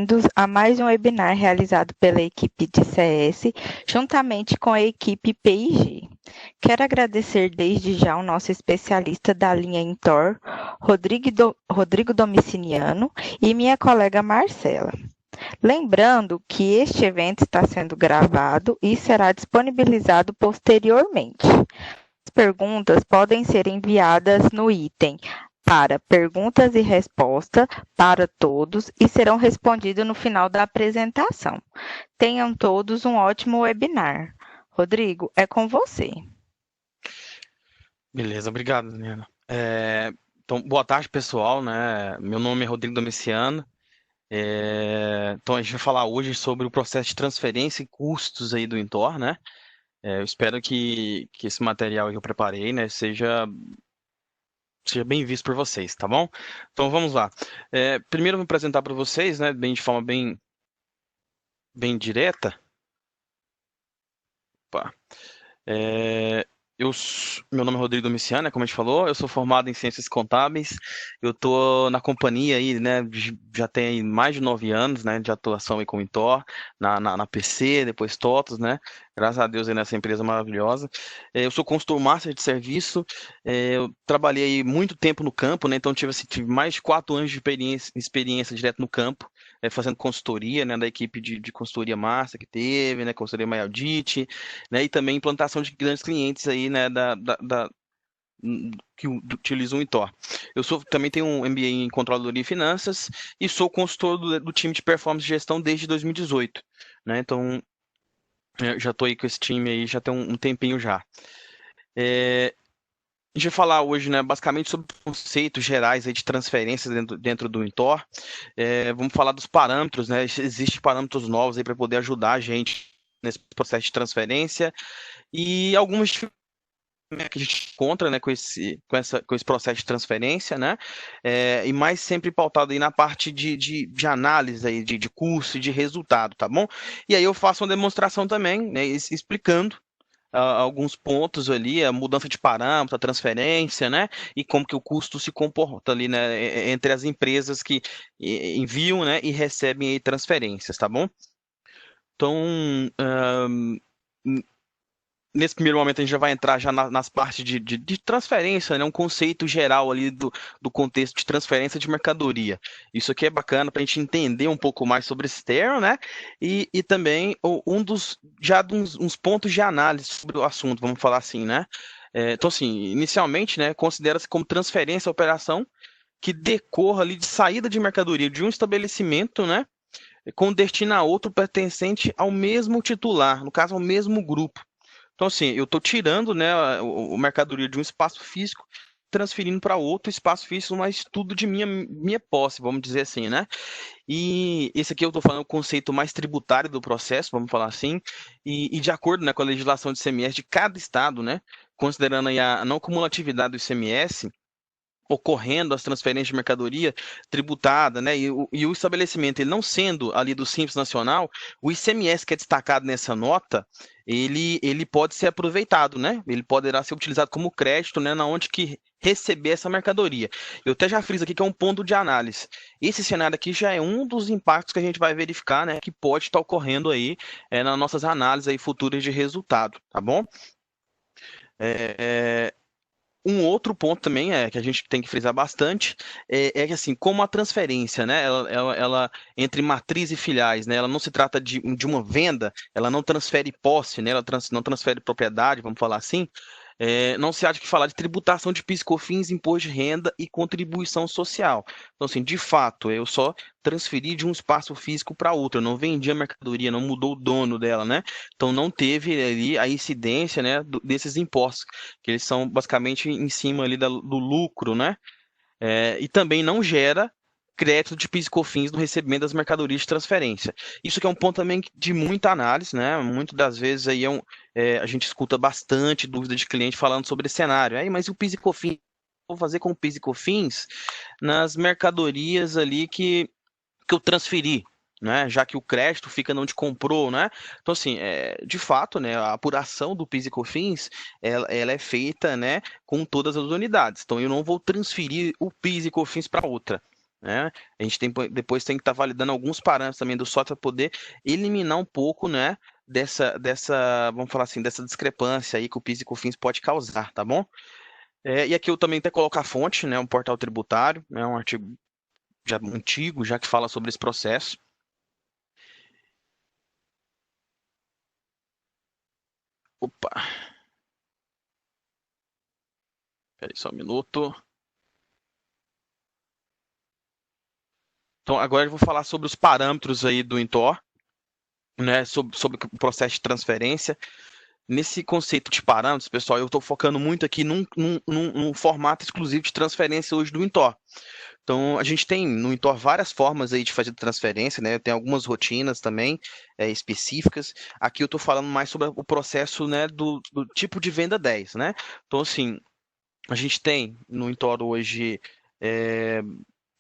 bem-vindos a mais um webinar realizado pela equipe de CS, juntamente com a equipe P&G. Quero agradecer desde já ao nosso especialista da linha Intor, Rodrigo Domiciliano, e minha colega Marcela. Lembrando que este evento está sendo gravado e será disponibilizado posteriormente. As perguntas podem ser enviadas no item para perguntas e respostas para todos e serão respondidas no final da apresentação. Tenham todos um ótimo webinar. Rodrigo, é com você. Beleza, obrigado, Daniela. Então, boa tarde, pessoal, né? Meu nome é Rodrigo Domiciano. Então, a gente vai falar hoje sobre o processo de transferência e custos aí do Intor, né? Eu espero que esse material que eu preparei, né, seja bem visto por vocês, tá bom? Então, vamos lá. Primeiro, eu vou apresentar para vocês, né, de forma bem direta. Opa. Meu nome é Rodrigo Domiciano, né, como a gente falou, eu sou formado em Ciências Contábeis, eu estou na companhia aí, né, já tem mais de 9 anos, né, de atuação aí com o Intor, na PC, depois TOTOS, né, graças a Deus aí nessa empresa maravilhosa. Eu sou consultor master de serviço, eu trabalhei muito tempo no campo, né, então tive mais de 4 anos de experiência direto no campo, fazendo consultoria, né, da equipe de consultoria master que teve, né, consultoria Maiaudit, né, e também implantação de grandes clientes aí, né, que utilizam o Intor. Também tenho um MBA em Controladoria e Finanças e sou consultor do time de Performance e Gestão desde 2018, né, então eu já estou aí com esse time aí já tem um tempinho já. A gente vai falar hoje, né, basicamente sobre conceitos gerais aí de transferências dentro do Intor. Vamos falar dos parâmetros, né? Existem parâmetros novos aí para poder ajudar a gente nesse processo de transferência e algumas dificuldades que a gente encontra, né, com esse processo de transferência, né? E mais sempre pautado aí na parte de análise aí, de custo e de resultado, tá bom? E aí eu faço uma demonstração também, né, explicando alguns pontos ali, a mudança de parâmetro, a transferência, né? E como que o custo se comporta ali, né? Entre as empresas que enviam, né? E recebem aí transferências, tá bom? Então, nesse primeiro momento a gente já vai entrar já nas partes de transferência, né? Um conceito geral ali do contexto de transferência de mercadoria. Isso aqui é bacana para a gente entender um pouco mais sobre esse termo, né? E também uns pontos de análise sobre o assunto, vamos falar assim, né? Então, assim, inicialmente, né, considera-se como transferência a operação que decorra ali de saída de mercadoria de um estabelecimento, né? Com destino a outro pertencente ao mesmo titular, no caso, ao mesmo grupo. Então, assim, eu estou tirando, né, o mercadoria de um espaço físico, transferindo para outro espaço físico, mas tudo de minha posse, vamos dizer assim, né? E esse aqui eu estou falando o conceito mais tributário do processo, vamos falar assim, e de acordo, né, com a legislação de ICMS de cada estado, né, considerando aí a não cumulatividade do ICMS, ocorrendo as transferências de mercadoria tributada, né, e o estabelecimento ele não sendo ali do Simples Nacional, o ICMS que é destacado nessa nota, ele pode ser aproveitado, né? Ele poderá ser utilizado como crédito, né, na onde que receber essa mercadoria. Eu até já friso aqui que é um ponto de análise. Esse cenário aqui já é um dos impactos que a gente vai verificar, né, que pode estar ocorrendo aí nas nossas análises aí futuras de resultado, tá bom? Um outro ponto também que a gente tem que frisar bastante que assim, como a transferência, né, ela entre matriz e filiais, né, ela não se trata de uma venda, ela não transfere posse, né, ela não transfere propriedade, vamos falar assim. Não se há de que falar de tributação de PIS e COFINS, imposto de renda e contribuição social. Então, assim, de fato, eu só transferi de um espaço físico para outro, eu não vendi a mercadoria, não mudou o dono dela, né? Então, não teve ali a incidência, né, desses impostos, que eles são basicamente em cima ali do lucro, né? E também não gera crédito de PIS e COFINS no recebimento das mercadorias de transferência. Isso que é um ponto também de muita análise, né? Muitas das vezes aí a gente escuta bastante dúvida de cliente falando sobre esse cenário. Aí, mas e o PIS e COFINS? Vou fazer com o PIS e COFINS nas mercadorias ali que eu transferi, né? Já que o crédito fica não onde comprou, né? Então, assim, de fato, né, a apuração do PIS e COFINS, ela é feita, né, com todas as unidades. Então, eu não vou transferir o PIS e COFINS para outra. né? A gente depois tem que estar validando alguns parâmetros também do software para poder eliminar um pouco, né, vamos falar assim, dessa discrepância aí que o PIS e COFINS pode causar, tá bom? E aqui eu também tenho que colocar a fonte, né, um portal tributário, né, um artigo já antigo, já que fala sobre esse processo. Opa, peraí só um minuto. Então, agora eu vou falar sobre os parâmetros aí do Intor, né, sobre o processo de transferência. Nesse conceito de parâmetros, pessoal, eu estou focando muito aqui num formato exclusivo de transferência hoje do Intor. Então, a gente tem no Intor várias formas aí de fazer transferência, né? Tem algumas rotinas também específicas. Aqui eu estou falando mais sobre o processo, né, do tipo de venda 10, né? Então, assim, a gente tem no Intor hoje é,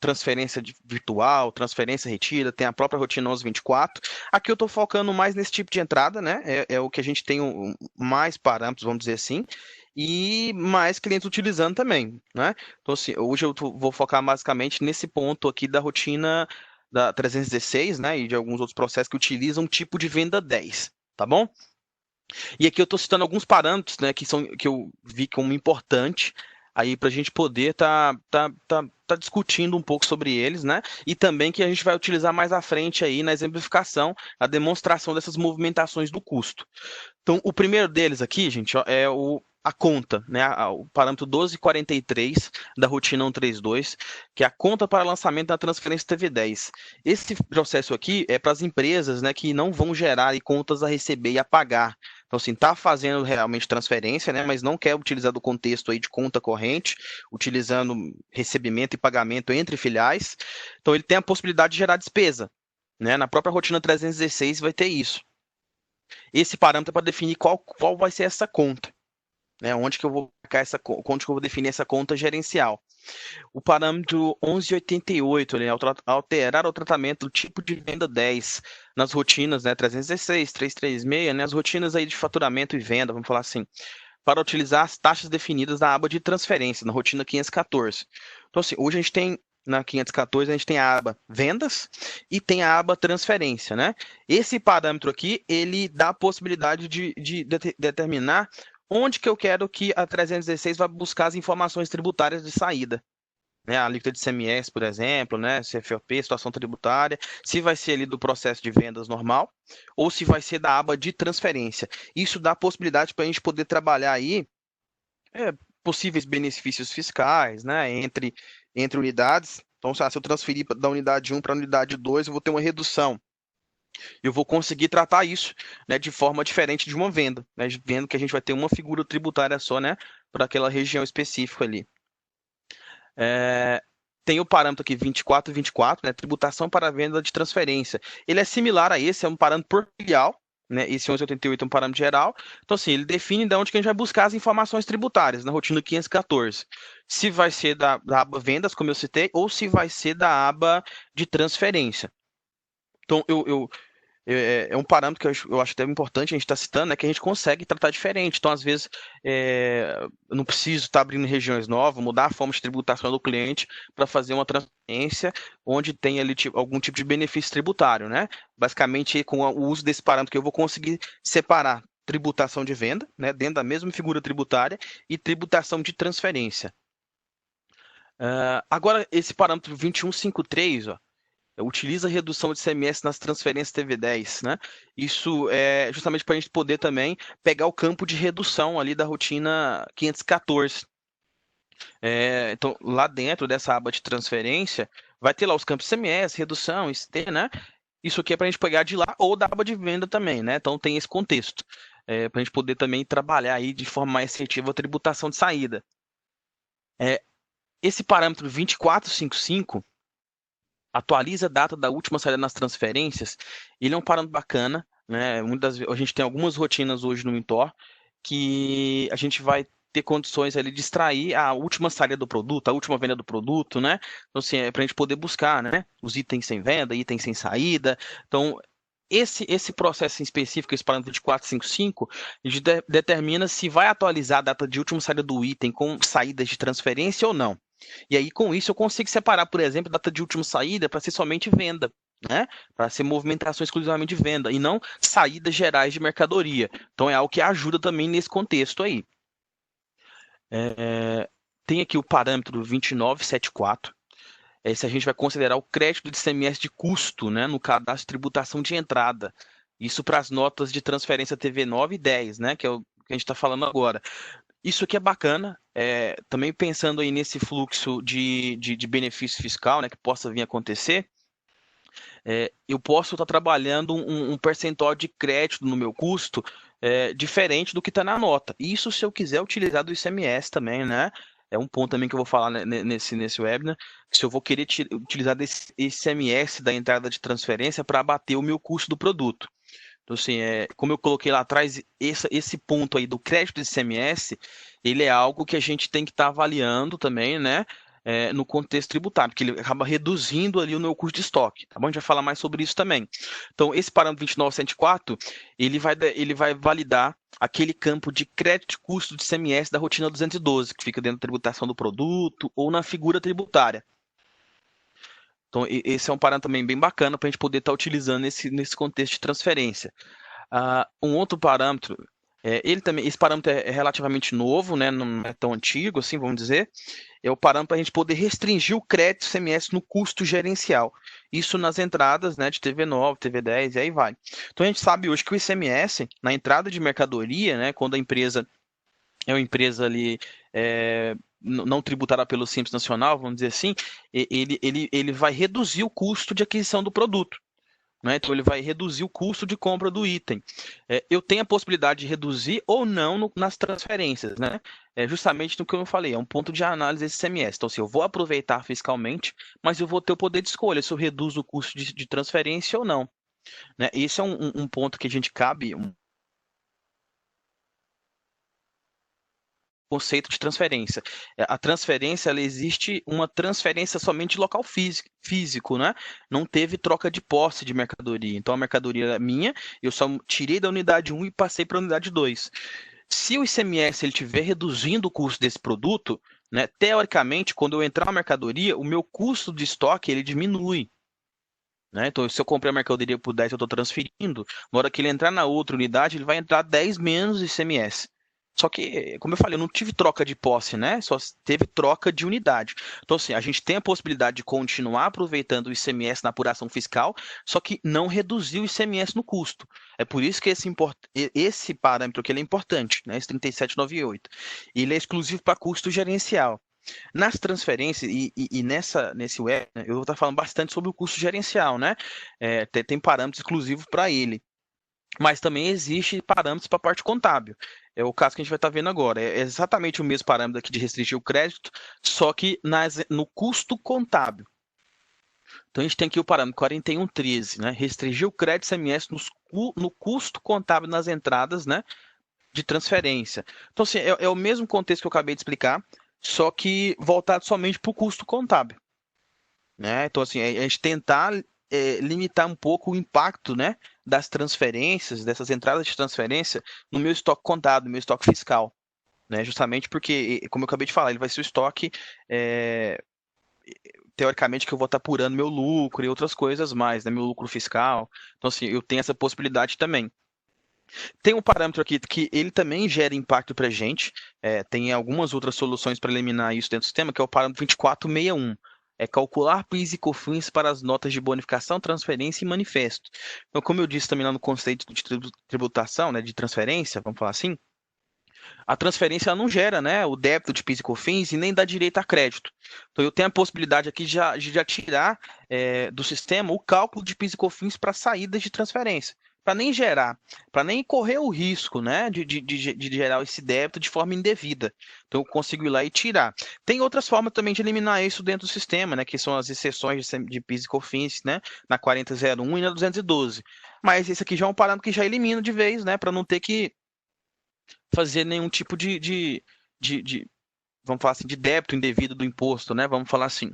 transferência virtual, transferência retira, tem a própria rotina 1124. Aqui eu estou focando mais nesse tipo de entrada, né? É o que a gente tem mais parâmetros, vamos dizer assim, e mais clientes utilizando também, né? Então, assim, hoje eu vou focar basicamente nesse ponto aqui da rotina da 316, né? E de alguns outros processos que utilizam um tipo de venda 10, tá bom? E aqui eu estou citando alguns parâmetros, né, que eu vi como importante aí para a gente poder tá discutindo um pouco sobre eles, né? E também que a gente vai utilizar mais à frente aí na exemplificação, a demonstração dessas movimentações do custo. Então, o primeiro deles aqui, gente, ó, é a conta, né? O parâmetro 1243 da rotina 132, que é a conta para lançamento da transferência TV10. Esse processo aqui é para as empresas, né, que não vão gerar aí contas a receber e a pagar. Então, assim, está fazendo realmente transferência, né, mas não quer utilizar do contexto aí de conta corrente, utilizando recebimento e pagamento entre filiais. Então, ele tem a possibilidade de gerar despesa, né? Na própria rotina 316 vai ter isso. Esse parâmetro é para definir qual vai ser essa conta, né? Onde que eu vou marcar onde que eu vou definir essa conta gerencial. O parâmetro 1188, né, alterar o tratamento do tipo de venda 10 nas rotinas, né, 316, 336, né, as rotinas aí de faturamento e venda, vamos falar assim, para utilizar as taxas definidas na aba de transferência, na rotina 514. Então, assim, hoje a gente tem na 514 a gente tem a aba vendas e tem a aba transferência, né? Esse parâmetro aqui, ele dá a possibilidade de determinar onde que eu quero que a 316 vá buscar as informações tributárias de saída, né? A alíquota de ICMS, por exemplo, né? CFOP, situação tributária, se vai ser ali do processo de vendas normal ou se vai ser da aba de transferência. Isso dá a possibilidade para a gente poder trabalhar aí é, possíveis benefícios fiscais, né? Entre unidades. Então, se eu transferir da unidade 1 para a unidade 2, eu vou ter uma redução. Eu vou conseguir tratar isso, né, de forma diferente de uma venda, né, vendo que a gente vai ter uma figura tributária só, né, para aquela região específica ali. Tem o parâmetro aqui 2424, né, tributação para venda de transferência. Ele é similar a esse, é um parâmetro por filial, né, esse 1188 é um parâmetro geral. Então, assim, ele define de onde que a gente vai buscar as informações tributárias, na rotina 514. Se vai ser da aba vendas, como eu citei, ou se vai ser da aba de transferência. Então, é um parâmetro que eu acho até importante a gente estar citando, é que a gente consegue tratar diferente. Então, às vezes, eu não preciso estar abrindo regiões novas, mudar a forma de tributação do cliente para fazer uma transferência onde tem ali algum tipo de benefício tributário, né? Basicamente, com o uso desse parâmetro que eu vou conseguir separar tributação de venda, né, dentro da mesma figura tributária, e tributação de transferência. Agora, esse parâmetro 2153, ó, utiliza a redução de ICMS nas transferências TV10, né? Isso é justamente para a gente poder também pegar o campo de redução ali da rotina 514. Então, lá dentro dessa aba de transferência, vai ter lá os campos ICMS, redução, ICT, né? Isso aqui é para a gente pegar de lá ou da aba de venda também, né? Então, tem esse contexto. Para a gente poder também trabalhar aí de forma mais assertiva a tributação de saída. Esse parâmetro 2455 atualiza a data da última saída nas transferências. Ele é um parâmetro bacana, né? A gente tem algumas rotinas hoje no Mintor que a gente vai ter condições ali de extrair a última saída do produto, a última venda do produto, né? Então, assim, é para a gente poder buscar, né? Os itens sem venda, itens sem saída. Então, esse processo em específico, esse parâmetro de 455, a gente determina se vai atualizar a data de última saída do item com saídas de transferência ou não. E aí, com isso, eu consigo separar, por exemplo, data de última saída para ser somente venda, né? Para ser movimentação exclusivamente de venda e não saídas gerais de mercadoria. Então, é algo que ajuda também nesse contexto aí. Tem aqui o parâmetro 2974. Se a gente vai considerar o crédito de ICMS de custo, né, no cadastro de tributação de entrada. Isso para as notas de transferência TV9 e 10, né, que é o que a gente está falando agora. Isso aqui é bacana, também pensando aí nesse fluxo de benefício fiscal, né, que possa vir a acontecer, eu posso estar trabalhando um percentual de crédito no meu custo diferente do que está na nota. Isso se eu quiser utilizar do ICMS também, né? É um ponto também que eu vou falar nesse webinar, se eu vou querer utilizar desse ICMS da entrada de transferência para abater o meu custo do produto. Então, assim, como eu coloquei lá atrás, esse ponto aí do crédito de ICMS, ele é algo que a gente tem que estar avaliando também, né? No contexto tributário, porque ele acaba reduzindo ali o meu custo de estoque, tá bom? A gente vai falar mais sobre isso também. Então, esse parâmetro 29104, ele vai validar aquele campo de crédito de custo de ICMS da rotina 212, que fica dentro da tributação do produto ou na figura tributária. Então, esse é um parâmetro também bem bacana para a gente poder estar utilizando nesse contexto de transferência. Um outro parâmetro, esse parâmetro é relativamente novo, né, não é tão antigo assim, vamos dizer, é o parâmetro para a gente poder restringir o crédito CMS no custo gerencial. Isso nas entradas, né, de TV9, TV10 e aí vai. Então a gente sabe hoje que o ICMS, na entrada de mercadoria, né, quando a empresa é uma empresa ali não tributada pelo Simples Nacional, vamos dizer assim, ele vai reduzir o custo de aquisição do produto. Né? Então, ele vai reduzir o custo de compra do item. Eu tenho a possibilidade de reduzir ou não nas transferências. Né? Justamente no que eu falei, é um ponto de análise desse CMS. Então, se eu vou aproveitar fiscalmente, mas eu vou ter o poder de escolha se eu reduzo o custo de transferência ou não. Né? Esse é um ponto que a gente cabe, conceito de transferência. A transferência, ela existe uma transferência somente de local físico, né? Não teve troca de posse de mercadoria. Então a mercadoria é minha, eu só tirei da unidade 1 e passei para a unidade 2. Se o ICMS ele estiver reduzindo o custo desse produto, né, teoricamente, quando eu entrar na mercadoria, o meu custo de estoque ele diminui. Né? Então, se eu comprei a mercadoria por 10, eu estou transferindo, na hora que ele entrar na outra unidade, ele vai entrar 10 menos ICMS. Só que, como eu falei, eu não tive troca de posse, né? Só teve troca de unidade. Então, assim, a gente tem a possibilidade de continuar aproveitando o ICMS na apuração fiscal, só que não reduzir o ICMS no custo. É por isso que esse parâmetro aqui ele é importante, né? Esse 3798. Ele é exclusivo para custo gerencial. Nas transferências e nesse web, né, eu vou estar falando bastante sobre o custo gerencial, né? Tem parâmetros exclusivos para ele. Mas também existe parâmetros para a parte contábil. É o caso que a gente vai estar vendo agora. É exatamente o mesmo parâmetro aqui de restringir o crédito, só que no custo contábil. Então a gente tem aqui o parâmetro 4113, né? Restringir o crédito CMS no custo contábil nas entradas, né? De transferência. Então, assim, é o mesmo contexto que eu acabei de explicar, só que voltado somente para o custo contábil. Né? Então, assim, a gente tentar limitar um pouco o impacto, né, das transferências, dessas entradas de transferência no meu estoque contábil, no meu estoque fiscal. Né? Justamente porque, como eu acabei de falar, ele vai ser o estoque, teoricamente, que eu vou estar apurando meu lucro e outras coisas mais, né, meu lucro fiscal. Então, assim, eu tenho essa possibilidade também. Tem um parâmetro aqui que ele também gera impacto para a gente. Tem algumas outras soluções para eliminar isso dentro do sistema, que é o parâmetro 2461. É calcular PIS e COFINS para as notas de bonificação, transferência e manifesto. Então, como eu disse também lá no conceito de tributação, né, de transferência, vamos falar assim, a transferência ela não gera, né, o débito de PIS e COFINS e nem dá direito a crédito. Então, eu tenho a possibilidade aqui de já tirar do sistema o cálculo de PIS e COFINS para saídas de transferência para nem gerar, para nem correr o risco, né, de gerar esse débito de forma indevida. Então, eu consigo ir lá e tirar. Tem outras formas também de eliminar isso dentro do sistema, né, que são as exceções de PIS e COFINS, né, na 4001 e na 212. Mas esse aqui já é um parâmetro que já elimina de vez, né, para não ter que fazer nenhum tipo vamos falar assim, de débito indevido do imposto, né, vamos falar assim.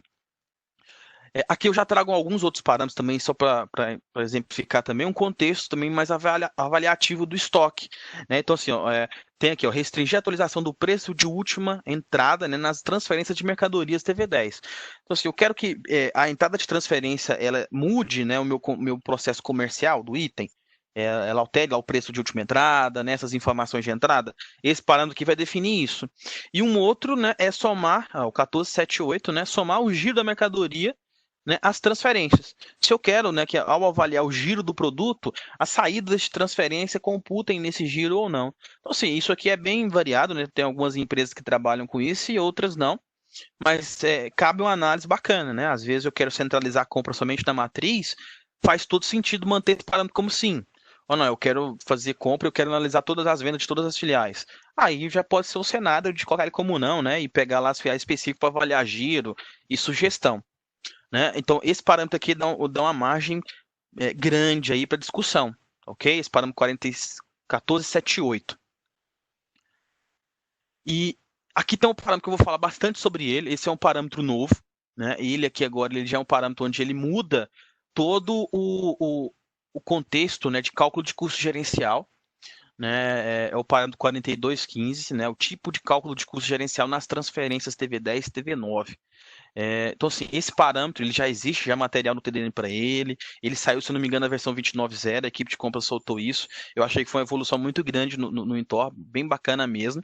Aqui eu já trago alguns outros parâmetros também, só para exemplificar também, um contexto também mais avaliativo do estoque, né? Então, assim, ó, tem aqui, ó, restringir a atualização do preço de última entrada, né, nas transferências de mercadorias TV10. Então, assim, eu quero que a entrada de transferência ela mude, né, o meu processo comercial do item. Ela altere lá o preço de última entrada, né, essas informações de entrada. Esse parâmetro aqui vai definir isso. E um outro, né, é somar, o 1478, né, somar o giro da mercadoria, né, as transferências. Se eu quero, né, que ao avaliar o giro do produto, as saídas de transferência computem nesse giro ou não. Então, assim, isso aqui é bem variado, né? Tem algumas empresas que trabalham com isso e outras não. Mas cabe uma análise bacana, né? Às vezes eu quero centralizar a compra somente na matriz, faz todo sentido manter esse parâmetro como sim. Ou não, eu quero fazer compra, eu quero analisar todas as vendas de todas as filiais. Aí já pode ser o cenário de colocar ele como não, né? E pegar lá as filiais específicas para avaliar giro e sugestão. Né? Então, esse parâmetro aqui dá uma margem grande aí para discussão, ok? Esse parâmetro 1478. E aqui tem um parâmetro que eu vou falar bastante sobre ele. Esse é um parâmetro novo, né? Ele aqui agora ele já é um parâmetro onde ele muda todo o contexto, né, de cálculo de custo gerencial. Né, é o parâmetro 4215, né, o tipo de cálculo de custo gerencial nas transferências TV10 e TV9. Então, assim, esse parâmetro ele já existe, já há material no TDN para ele saiu, se não me engano, na versão 29.0, a equipe de compra soltou isso, eu achei que foi uma evolução muito grande no Intor, bem bacana mesmo,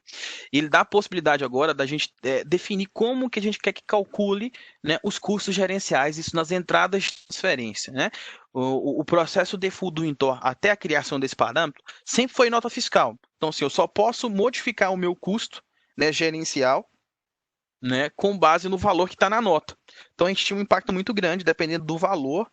e ele dá a possibilidade agora da gente definir como que a gente quer que calcule, né, os custos gerenciais, isso nas entradas de transferência, né? O processo default do Intor até a criação desse parâmetro sempre foi nota fiscal, então, assim, eu só posso modificar o meu custo, né, gerencial, né, com base no valor que está na nota. Então a gente tinha um impacto muito grande, dependendo do valor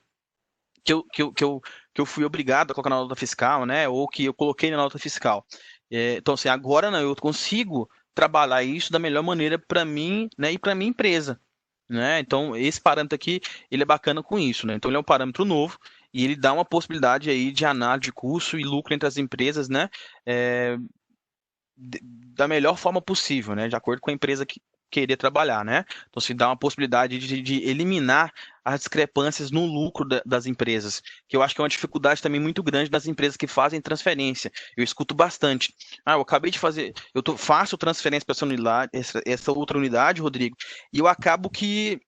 que eu fui obrigado a colocar na nota fiscal, né, ou que eu coloquei na nota fiscal. Então, assim, agora não, eu consigo trabalhar isso da melhor maneira para mim, né, e para minha empresa. Né? Então, esse parâmetro aqui, ele é bacana com isso. Né? Então, ele é um parâmetro novo e ele dá uma possibilidade aí de análise de custo e lucro entre as empresas, né, é, da melhor forma possível, né, de acordo com a empresa que querer trabalhar, né? Então se dá uma possibilidade de eliminar as discrepâncias no lucro das empresas, que eu acho que é uma dificuldade também muito grande das empresas que fazem transferência. Eu escuto bastante. Eu acabei de fazer, faço transferência para essa outra unidade, Rodrigo, e eu acabo que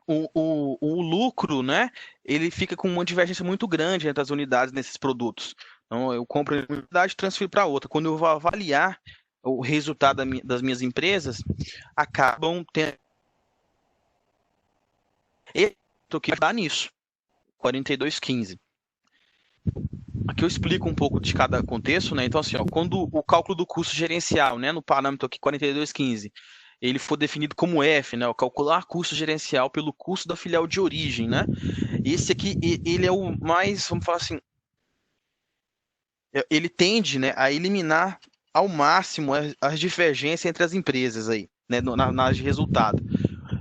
o lucro, né, ele fica com uma divergência muito grande entre as unidades nesses produtos. Então, eu compro uma unidade e transfiro para outra. Quando eu vou avaliar o resultado das minhas empresas, acabam tendo que ajudar nisso. 4215. Aqui eu explico um pouco de cada contexto, né? Então, assim, ó, quando o cálculo do custo gerencial, né, no parâmetro aqui 4215, ele for definido como F, né, o calcular custo gerencial pelo custo da filial de origem, né? Esse aqui, ele é o mais, vamos falar assim, ele tende, né, a eliminar ao máximo as divergências entre as empresas aí, né, na análise de resultado.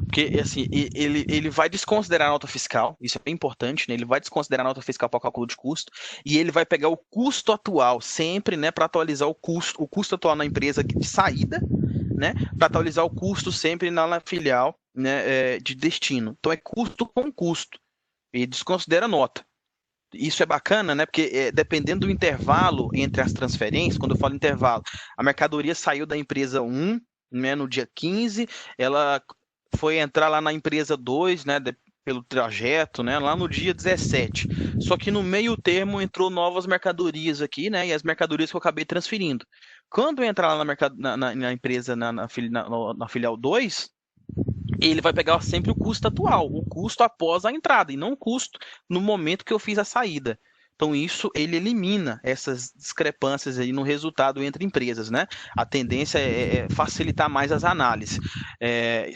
Porque, assim, ele vai desconsiderar a nota fiscal, isso é bem importante, né? Ele vai desconsiderar a nota fiscal para o cálculo de custo, e ele vai pegar o custo atual sempre, né, para atualizar o custo atual na empresa de saída, né, para atualizar o custo sempre na filial, né, de destino. Então é custo com custo, e desconsidera a nota. Isso é bacana, né? Porque dependendo do intervalo entre as transferências, quando eu falo intervalo, a mercadoria saiu da empresa 1, né, no dia 15, ela foi entrar lá na empresa 2, né, pelo trajeto, né, lá no dia 17. Só que no meio termo entrou novas mercadorias aqui, né, e as mercadorias que eu acabei transferindo. Quando eu entrar lá na empresa, na filial 2, ele vai pegar sempre o custo atual, o custo após a entrada, e não o custo no momento que eu fiz a saída. Então, isso ele elimina essas discrepâncias aí no resultado entre empresas, né? A tendência é facilitar mais as análises.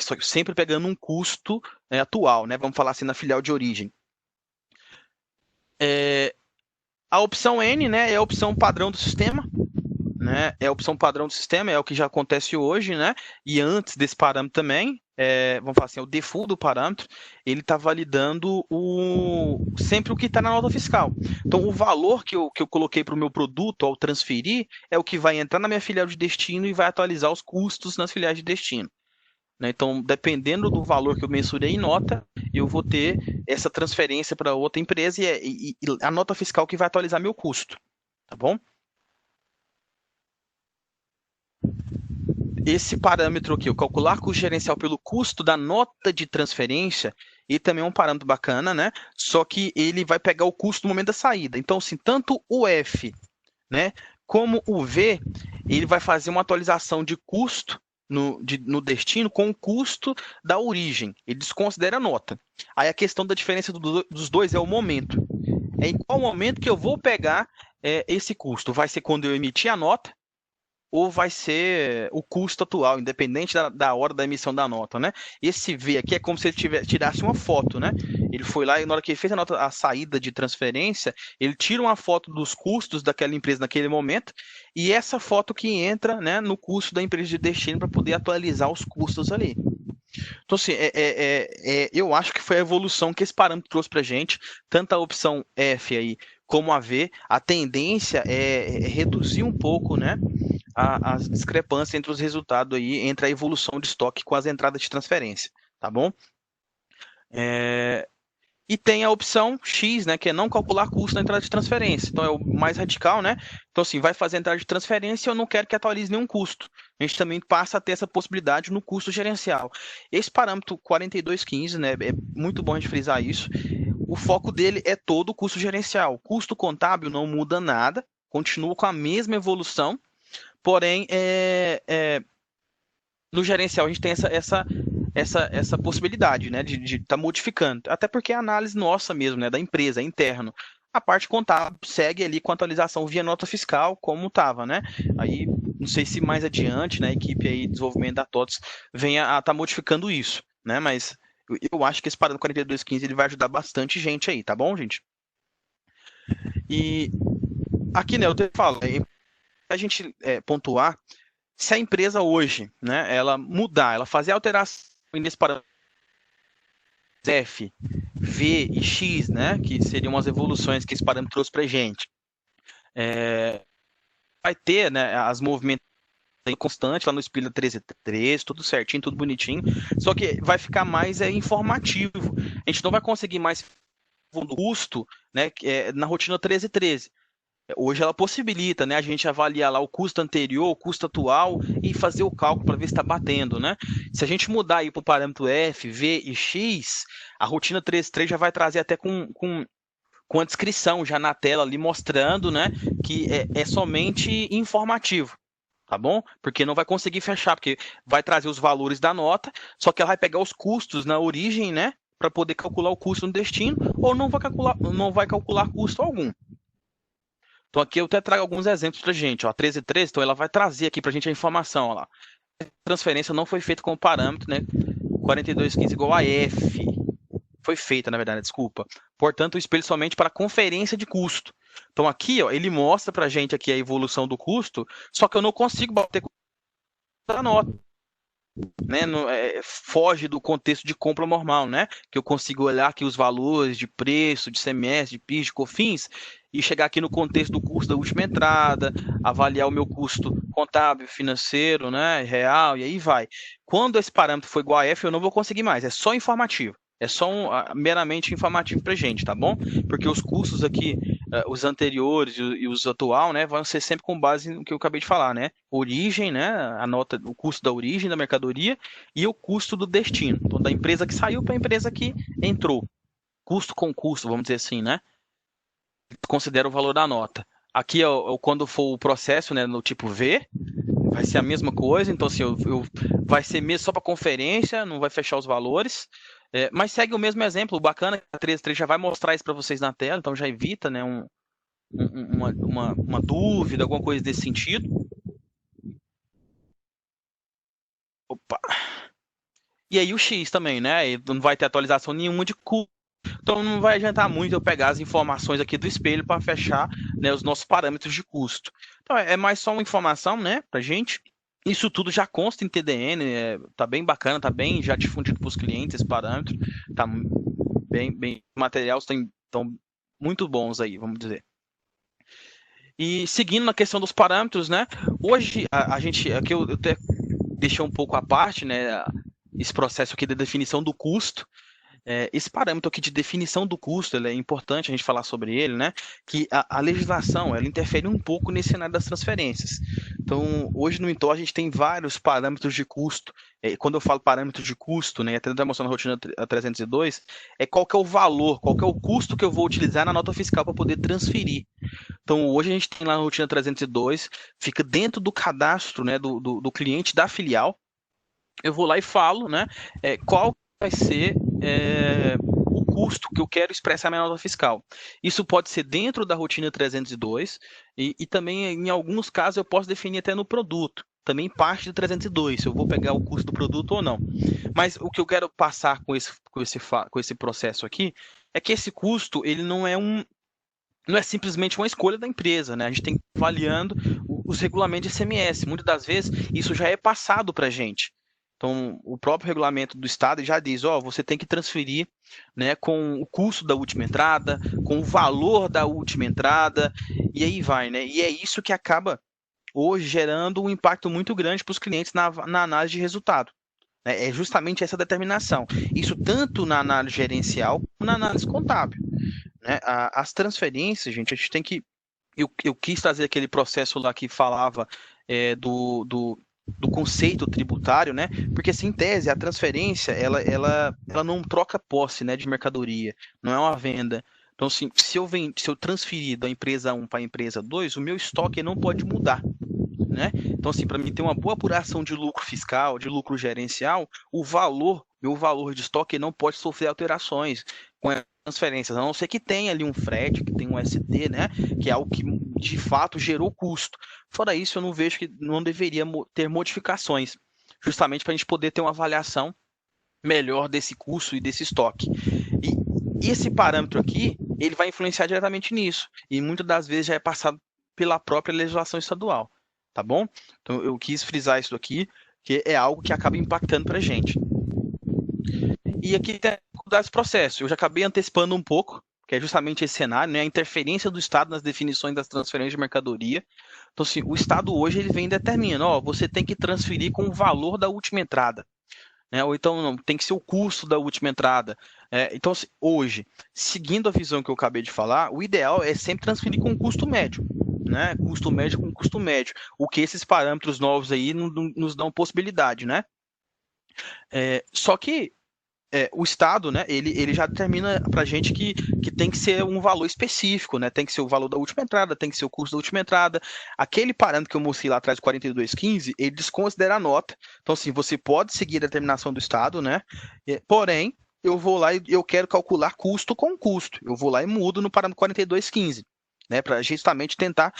Só que sempre pegando um custo atual, né? Vamos falar assim na filial de origem. A opção N, né, é a opção padrão do sistema. Né, é a opção padrão do sistema, é o que já acontece hoje, né? E antes desse parâmetro também, vamos falar assim, o default do parâmetro, ele está validando sempre o que está na nota fiscal. Então, o valor que eu coloquei para o meu produto ao transferir é o que vai entrar na minha filial de destino e vai atualizar os custos nas filiais de destino. né? Então, dependendo do valor que eu mensurei em nota, eu vou ter essa transferência para outra empresa e a nota fiscal que vai atualizar meu custo, tá bom? Esse parâmetro aqui, o calcular custo gerencial pelo custo da nota de transferência, ele também é um parâmetro bacana, né? Só que ele vai pegar o custo no momento da saída. Então, assim, tanto o F, né, como o V, ele vai fazer uma atualização de custo no destino com o custo da origem. Ele desconsidera a nota. Aí a questão da diferença dos dois é o momento. É em qual momento que eu vou pegar esse custo? Vai ser quando eu emitir a nota, ou vai ser o custo atual, independente da hora da emissão da nota, né? Esse V aqui é como se ele tirasse uma foto, né? Ele foi lá e na hora que ele fez a saída de transferência, ele tira uma foto dos custos daquela empresa naquele momento e essa foto que entra, né, no custo da empresa de destino para poder atualizar os custos ali. Então, assim, eu acho que foi a evolução que esse parâmetro trouxe para a gente, tanto a opção F aí como a V, a tendência é reduzir um pouco, né, as discrepâncias entre os resultados aí, entre a evolução de estoque com as entradas de transferência, tá bom? E tem a opção X, né, que é não calcular custo na entrada de transferência. Então é o mais radical, né? Então, assim, vai fazer a entrada de transferência e eu não quero que atualize nenhum custo. A gente também passa a ter essa possibilidade no custo gerencial. Esse parâmetro 4215, né, é muito bom a gente frisar isso. O foco dele é todo o custo gerencial. Custo contábil não muda nada, continua com a mesma evolução, porém, no gerencial a gente tem essa possibilidade, né, de estar modificando. Até porque é a análise nossa mesmo, né, da empresa, é interno. A parte contábil segue ali com a atualização via nota fiscal, como estava, né? Aí, não sei se mais adiante, né, a equipe aí de desenvolvimento da TOTS venha a estar modificando isso, né? Mas eu acho que esse parâmetro 4215 ele vai ajudar bastante gente aí, tá bom, gente? E aqui, né, eu te falo, a gente pontuar se a empresa hoje, né, ela mudar, ela fazer alteração nesse parâmetro F, V e X, né, que seriam as evoluções que esse parâmetro trouxe para a gente, vai ter, né, as movimentações constantes lá no Spila 13.3, tudo certinho, tudo bonitinho, só que vai ficar mais informativo. A gente não vai conseguir mais do custo, né, na rotina 13.13. Hoje ela possibilita, né, a gente avaliar lá o custo anterior, o custo atual e fazer o cálculo para ver se está batendo, né? Se a gente mudar aí para o parâmetro F, V e X, a rotina 13.3 já vai trazer até com a descrição já na tela ali mostrando, né, que é somente informativo, tá bom? Porque não vai conseguir fechar, porque vai trazer os valores da nota, só que ela vai pegar os custos na origem, né, para poder calcular o custo no destino, ou não vai calcular custo algum. Então aqui eu até trago alguns exemplos para a gente. Ó, 13.13, então ela vai trazer aqui para a gente a informação. Ó lá. A transferência não foi feita com o parâmetro, né? 4215 igual a F. Foi feita, na verdade, desculpa. Portanto, o espelho somente para conferência de custo. Então aqui, ó, ele mostra para a gente aqui a evolução do custo, só que eu não consigo bater com a nota. Né, foge do contexto de compra normal, né? Que eu consigo olhar aqui os valores de preço, de CMS, de PIS, de COFINS e chegar aqui no contexto do custo da última entrada, avaliar o meu custo contábil, financeiro, né, real, e aí vai. Quando esse parâmetro for igual a F, eu não vou conseguir mais, é só informativo. É só meramente informativo para a gente, tá bom? Porque os custos aqui, os anteriores e os atual, né, vão ser sempre com base no que eu acabei de falar, né? Origem, né, a nota, o custo da origem da mercadoria e o custo do destino. Então, da empresa que saiu para a empresa que entrou. Custo com custo, vamos dizer assim, né? Considera o valor da nota. Aqui, quando for o processo, né, no tipo V, vai ser a mesma coisa. Então, assim, vai ser mesmo só para conferência, não vai fechar os valores. Mas segue o mesmo exemplo, o bacana, a 13.3 já vai mostrar isso para vocês na tela, então já evita, né, uma dúvida, alguma coisa desse sentido. Opa! E aí o X também, né? Não vai ter atualização nenhuma de custo. Então não vai adiantar muito eu pegar as informações aqui do espelho para fechar, né, os nossos parâmetros de custo. Então é mais só uma informação, né, para gente. Isso tudo já consta em TDN, tá bem bacana, tá bem já difundido para os clientes esse parâmetro, tá bem materiais estão muito bons aí, vamos dizer. E seguindo na questão dos parâmetros, né? Hoje a gente, aqui eu até deixei um pouco à parte, né? esse processo aqui da definição do custo. Esse parâmetro aqui de definição do custo, ele é importante a gente falar sobre ele, né? Que a legislação, ela interfere um pouco nesse cenário das transferências. Então, hoje no Intor a gente tem vários parâmetros de custo. Quando eu falo parâmetro de custo, né, até está mostrando na rotina 302, qual que é o valor, qual que é o custo que eu vou utilizar na nota fiscal para poder transferir. Então, hoje a gente tem lá na rotina 302, fica dentro do cadastro, né, do cliente da filial. Eu vou lá e falo, né, qual vai ser o custo que eu quero expressar na minha nota fiscal. Isso pode ser dentro da rotina 302 e também, em alguns casos, eu posso definir até no produto. Também parte do 302, se eu vou pegar o custo do produto ou não. Mas o que eu quero passar com esse processo aqui é que esse custo ele não é simplesmente uma escolha da empresa, né? A gente tem que ir avaliando os regulamentos de ICMS. Muitas das vezes, isso já é passado para a gente. Então, o próprio regulamento do Estado já diz, você tem que transferir, né, com o custo da última entrada, com o valor da última entrada, e aí vai, né? E é isso que acaba hoje gerando um impacto muito grande para os clientes na análise de resultado. É justamente essa determinação. Isso tanto na análise gerencial como na análise contábil. Né? As transferências, gente, a gente tem que... Eu quis trazer aquele processo lá que falava do conceito tributário, né? Porque, assim, em tese, a transferência, ela não troca posse, né, de mercadoria, não é uma venda. Então, assim, se eu transferir da empresa 1 para a empresa 2, o meu estoque não pode mudar, né? Então, assim, para mim ter uma boa apuração de lucro fiscal, de lucro gerencial, meu valor de estoque não pode sofrer alterações com as transferências, a não ser que tenha ali um frete, que tem um ST, né? Que é algo que de fato gerou custo. Fora isso, eu não vejo que não deveria ter modificações, justamente para a gente poder ter uma avaliação melhor desse custo e desse estoque. E esse parâmetro aqui, ele vai influenciar diretamente nisso, e muitas das vezes já é passado pela própria legislação estadual, tá bom? Então eu quis frisar isso aqui, que é algo que acaba impactando para a gente. E aqui tem a dificuldade desse processo. Eu já acabei antecipando um pouco, que é justamente esse cenário, né? A interferência do Estado nas definições das transferências de mercadoria. Então, assim, o Estado hoje ele vem e determina, você tem que transferir com o valor da última entrada. Né? Ou então, não, tem que ser o custo da última entrada. Então, assim, hoje, seguindo a visão que eu acabei de falar, o ideal é sempre transferir com custo médio. Né? Custo médio com custo médio. O que esses parâmetros novos aí nos dão possibilidade, né? Só que o Estado, né, ele já determina para a gente que tem que ser um valor específico, né? Tem que ser o valor da última entrada, tem que ser o custo da última entrada. Aquele parâmetro que eu mostrei lá atrás, 4215, ele desconsidera a nota. Então, assim, você pode seguir a determinação do Estado, né? Porém, eu vou lá e eu quero calcular custo com custo. Eu vou lá e mudo no parâmetro 4215. Né, para justamente tentar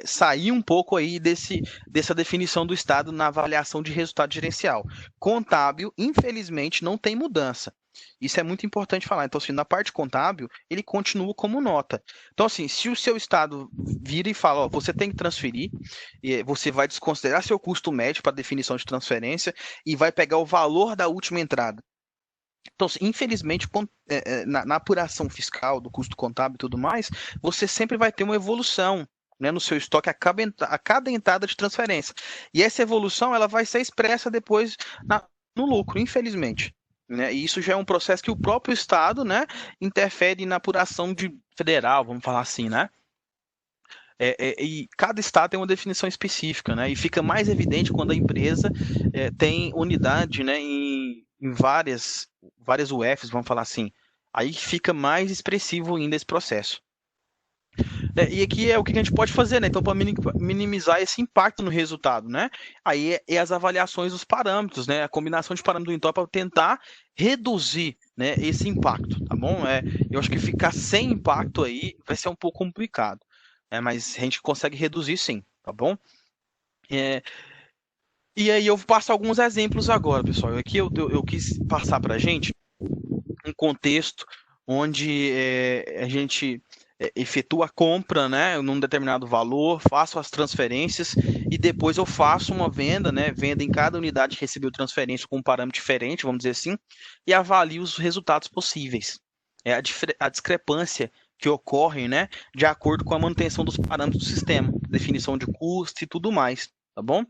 sair um pouco aí dessa definição do Estado na avaliação de resultado gerencial. Contábil, infelizmente, não tem mudança. Isso é muito importante falar. Então, assim, na parte contábil, ele continua como nota. Então, assim, se o seu Estado vira e fala, você tem que transferir, você vai desconsiderar seu custo médio para definição de transferência e vai pegar o valor da última entrada. Então, infelizmente, na apuração fiscal, do custo contábil e tudo mais, você sempre vai ter uma evolução, né, no seu estoque a cada entrada de transferência. E essa evolução ela vai ser expressa depois no lucro, infelizmente. Né? E isso já é um processo que o próprio Estado, né, interfere na apuração federal, vamos falar assim, né? E cada estado tem uma definição específica, né? E fica mais evidente quando a empresa tem unidade, né, em várias UFs, vamos falar assim. Aí fica mais expressivo ainda esse processo. E aqui é o que a gente pode fazer, né? Então, para minimizar esse impacto no resultado, né? Aí as avaliações dos parâmetros, né? A combinação de parâmetros do Intor para tentar reduzir, né, esse impacto, tá bom? Eu acho que ficar sem impacto aí vai ser um pouco complicado. Mas a gente consegue reduzir sim, tá bom? E aí eu passo alguns exemplos agora, pessoal. Aqui eu quis passar para a gente um contexto onde a gente efetua a compra, né, num determinado valor, faço as transferências e depois eu faço uma venda, né, venda em cada unidade que recebeu transferência com um parâmetro diferente, vamos dizer assim, e avalio os resultados possíveis. A discrepância que ocorre, né, de acordo com a manutenção dos parâmetros do sistema, definição de custo e tudo mais, tá bom?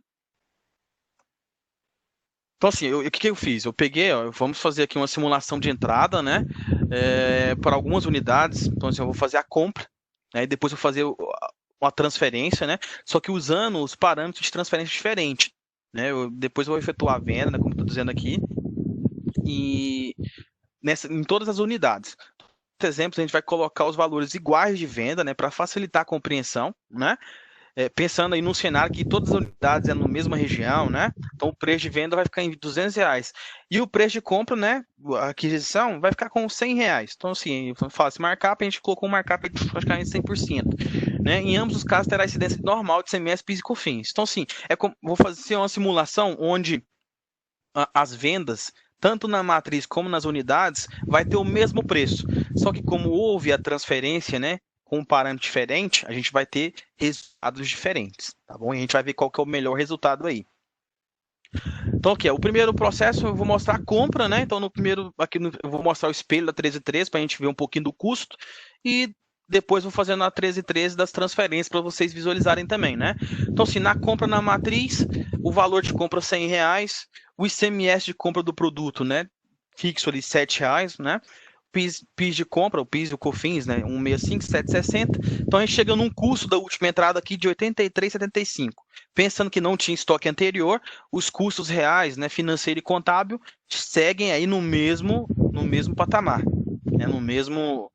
Então, assim, o que que eu fiz? Eu peguei, ó, vamos fazer aqui uma simulação de entrada, né? Para algumas unidades. Então, assim, eu vou fazer a compra, né? E depois eu vou fazer uma transferência, né? Só que usando os parâmetros de transferência diferentes, né? Depois eu vou efetuar a venda, né? Como estou dizendo aqui, e em todas as unidades. Por exemplo, a gente vai colocar os valores iguais de venda, né? Para facilitar a compreensão, né? Pensando aí num cenário que todas as unidades é na mesma região, né? Então o preço de venda vai ficar em R$ 200. E o preço de compra, né? A aquisição vai ficar com R$ 100. Então, assim, eu falo esse markup, a gente colocou um markup de praticamente 100%. Né? Em ambos os casos terá incidência normal de CMS, PIS e COFINS. Então, assim, vou fazer uma simulação onde as vendas, tanto na matriz como nas unidades, vai ter o mesmo preço. Só que como houve a transferência, né, com um parâmetro diferente, a gente vai ter resultados diferentes, tá bom? E a gente vai ver qual que é o melhor resultado aí. Então, aqui, o primeiro processo eu vou mostrar a compra, né? Então, no primeiro, eu vou mostrar o espelho da 1313 para a gente ver um pouquinho do custo e depois vou fazendo a 1313 das transferências para vocês visualizarem também, né? Então, assim, na compra na matriz, o valor de compra R$ 100, o ICMS de compra do produto, né? Fixo ali R$ 7, né? PIS de compra, o PIS e o COFINS, né? 165, 760. Então a gente chega num custo da última entrada aqui de 83,75. Pensando que não tinha estoque anterior, os custos reais, né, financeiro e contábil, seguem aí no mesmo patamar, né? No mesmo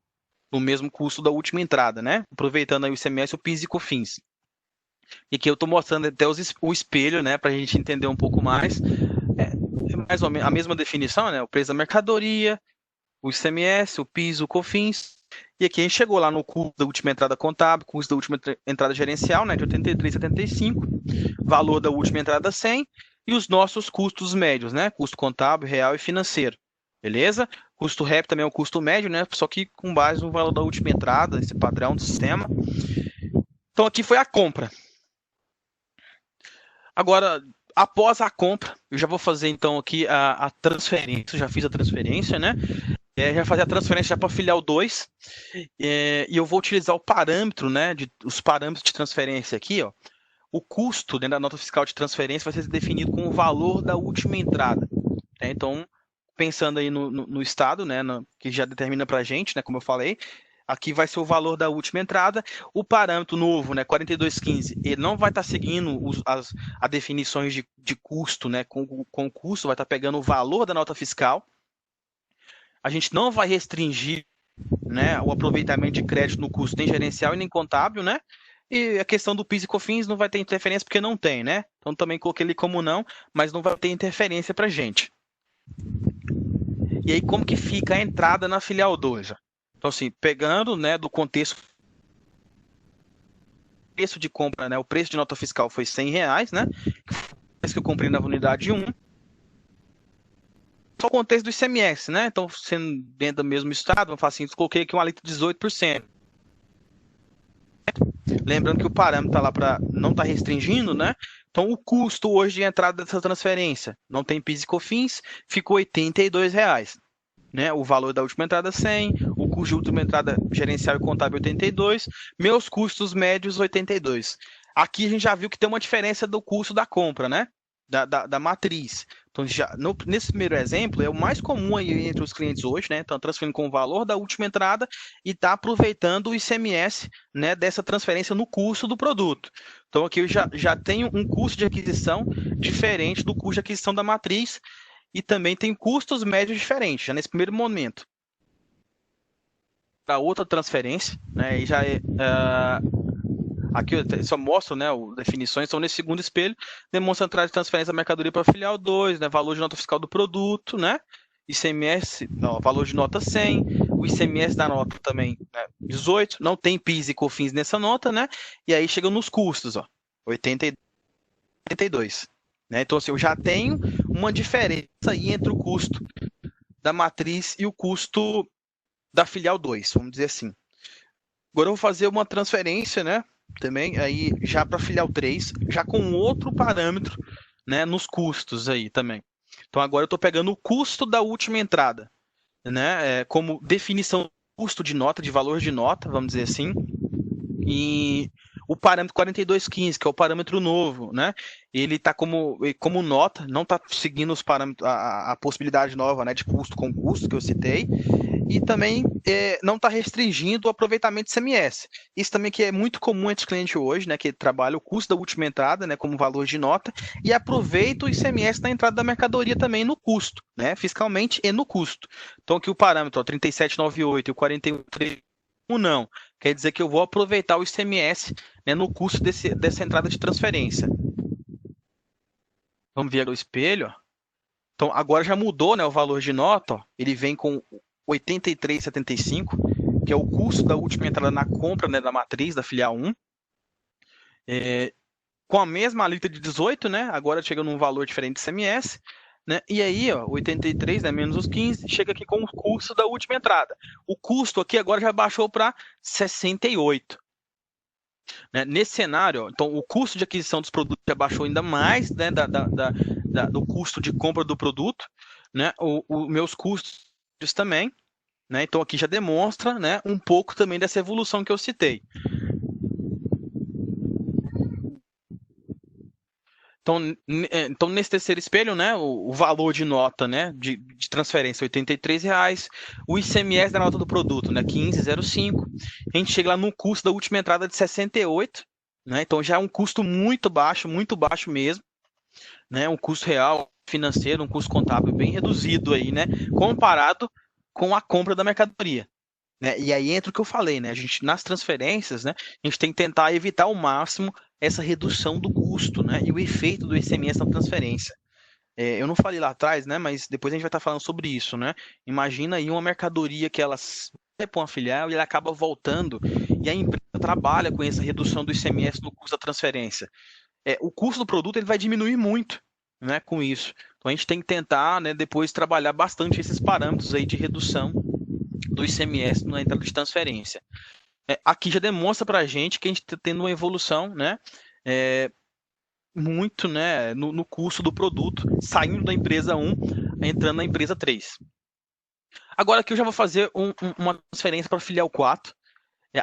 custo da última entrada, né? Aproveitando aí o ICMS, o PIS e COFINS. E aqui eu estou mostrando até o espelho, né, para a gente entender um pouco mais. É mais ou menos a mesma definição, né? O preço da mercadoria, o ICMS, o PIS, o COFINS. E aqui a gente chegou lá no custo da última entrada contábil, custo da última entrada gerencial, né, de 83,75, valor da última entrada 100 e os nossos custos médios, né, custo contábil, real e financeiro. Beleza? Custo REP também é o custo médio, né, só que com base no valor da última entrada, esse padrão do sistema. Então aqui foi a compra. Agora, após a compra, eu já vou fazer então aqui a transferência, eu já fiz a transferência, né? Já fazer a transferência para a filial 2, e eu vou utilizar o parâmetro, né, os parâmetros de transferência aqui, ó. O custo dentro da nota fiscal de transferência vai ser definido com o valor da última entrada. Né? Então, pensando aí no estado, né, que já determina para a gente, né, como eu falei, aqui vai ser o valor da última entrada. O parâmetro novo, né, 4215, ele não vai estar seguindo as definições de custo, né, com o custo, vai estar pegando o valor da nota fiscal. A gente não vai restringir, né, o aproveitamento de crédito no custo nem gerencial e nem contábil, né? E a questão do PIS e COFINS não vai ter interferência porque não tem, né? Então também coloquei ele como não, mas não vai ter interferência para a gente. E aí como que fica a entrada na filial 2? Então assim, pegando, né, do contexto, o preço de compra, né, o preço de nota fiscal foi R$ 100, né? Que eu comprei na unidade 1. Só o contexto do ICMS, né? Então, sendo dentro do mesmo estado, eu faço assim, coloquei aqui um alíquota de 18%. Lembrando que o parâmetro está lá para não estar restringindo, né? Então, o custo hoje de entrada dessa transferência, não tem PIS e COFINS, ficou R$ 82. Né? O valor da última entrada 100, o custo de última entrada gerencial e contábil 82, meus custos médios 82. Aqui a gente já viu que tem uma diferença do custo da compra, né? Da matriz. Então, nesse primeiro exemplo, é o mais comum aí entre os clientes hoje, né? Estão transferindo com o valor da última entrada e está aproveitando o ICMS, né, dessa transferência no custo do produto. Então, aqui eu já tenho um custo de aquisição diferente do custo de aquisição da matriz e também tem custos médios diferentes, já nesse primeiro momento. Para outra transferência, né, e já aqui eu só mostro, né, definições. Então, nesse segundo espelho, demonstra a entrada de transferência da mercadoria para a filial 2, né, valor de nota fiscal do produto, né, ICMS, não, valor de nota 100, o ICMS da nota também, né, 18, não tem PIS e COFINS nessa nota, né, e aí chega nos custos, ó, 82. Né, então, assim, eu já tenho uma diferença aí entre o custo da matriz e o custo da filial 2, vamos dizer assim. Agora eu vou fazer uma transferência, né, também aí já para filial 3, já com outro parâmetro, né, nos custos aí também. Então agora eu estou pegando o custo da última entrada, né, como definição do custo de nota, de valor de nota, vamos dizer assim, e o parâmetro 4215, que é o parâmetro novo, né? Ele está como nota, não está seguindo os parâmetros, a possibilidade nova, né, de custo com custo que eu citei, e também não está restringindo o aproveitamento de ICMS. Isso também que é muito comum entre os clientes hoje, né, que trabalha o custo da última entrada, né, como valor de nota, e aproveita o ICMS na entrada da mercadoria também no custo, né, fiscalmente e no custo. Então aqui o parâmetro, ó, 3798 e o 4131 não. Quer dizer que eu vou aproveitar o ICMS, né, no custo dessa entrada de transferência. Vamos ver o espelho. Então agora já mudou, né, o valor de nota. Ó. Ele vem com 83,75, que é o custo da última entrada na compra, né, da matriz da filial 1. Com a mesma alíquota de 18, né, agora chega num valor diferente de ICMS. Né? E aí, ó, 83, né, menos os 15, chega aqui com o custo da última entrada. O custo aqui agora já baixou para 68. Né? Nesse cenário, ó, então o custo de aquisição dos produtos já baixou ainda mais, né, do custo de compra do produto, né? Os meus custos também. Né? Então aqui já demonstra, né, um pouco também dessa evolução que eu citei. Então, nesse terceiro espelho, né, o valor de nota, né, de transferência R$ 83,00, o ICMS da nota do produto, né, 15,05, a gente chega lá no custo da última entrada de 68, né, então já é um custo muito baixo mesmo, né, um custo real financeiro, um custo contábil bem reduzido aí, né, comparado com a compra da mercadoria. Né? E aí entra o que eu falei, né? A gente, nas transferências, né, a gente tem que tentar evitar ao máximo essa redução do custo, né? E o efeito do ICMS na transferência. Eu não falei lá atrás, né? Mas depois a gente vai estar falando sobre isso, né? Imagina aí uma mercadoria que ela vai para uma filial e ela acaba voltando e a empresa trabalha com essa redução do ICMS no custo da transferência. O custo do produto ele vai diminuir muito, né? Com isso. Então a gente tem que tentar, né? Depois trabalhar bastante esses parâmetros aí de redução do ICMS na entrada de transferência. Aqui já demonstra para a gente que a gente está tendo uma evolução, né, muito, né, no custo do produto, saindo da empresa 1, entrando na empresa 3. Agora aqui eu já vou fazer uma transferência para a filial 4.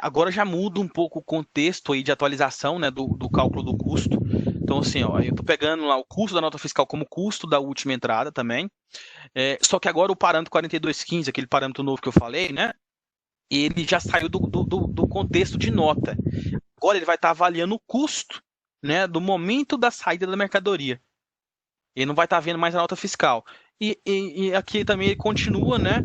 Agora já muda um pouco o contexto aí de atualização, né, do cálculo do custo. Então, assim, ó, eu estou pegando lá o custo da nota fiscal como custo da última entrada também. Só que agora o parâmetro 4215, aquele parâmetro novo que eu falei, né? Ele já saiu do contexto de nota. Agora ele vai estar avaliando o custo, né, do momento da saída da mercadoria. Ele não vai estar vendo mais a nota fiscal. E aqui também ele continua, né?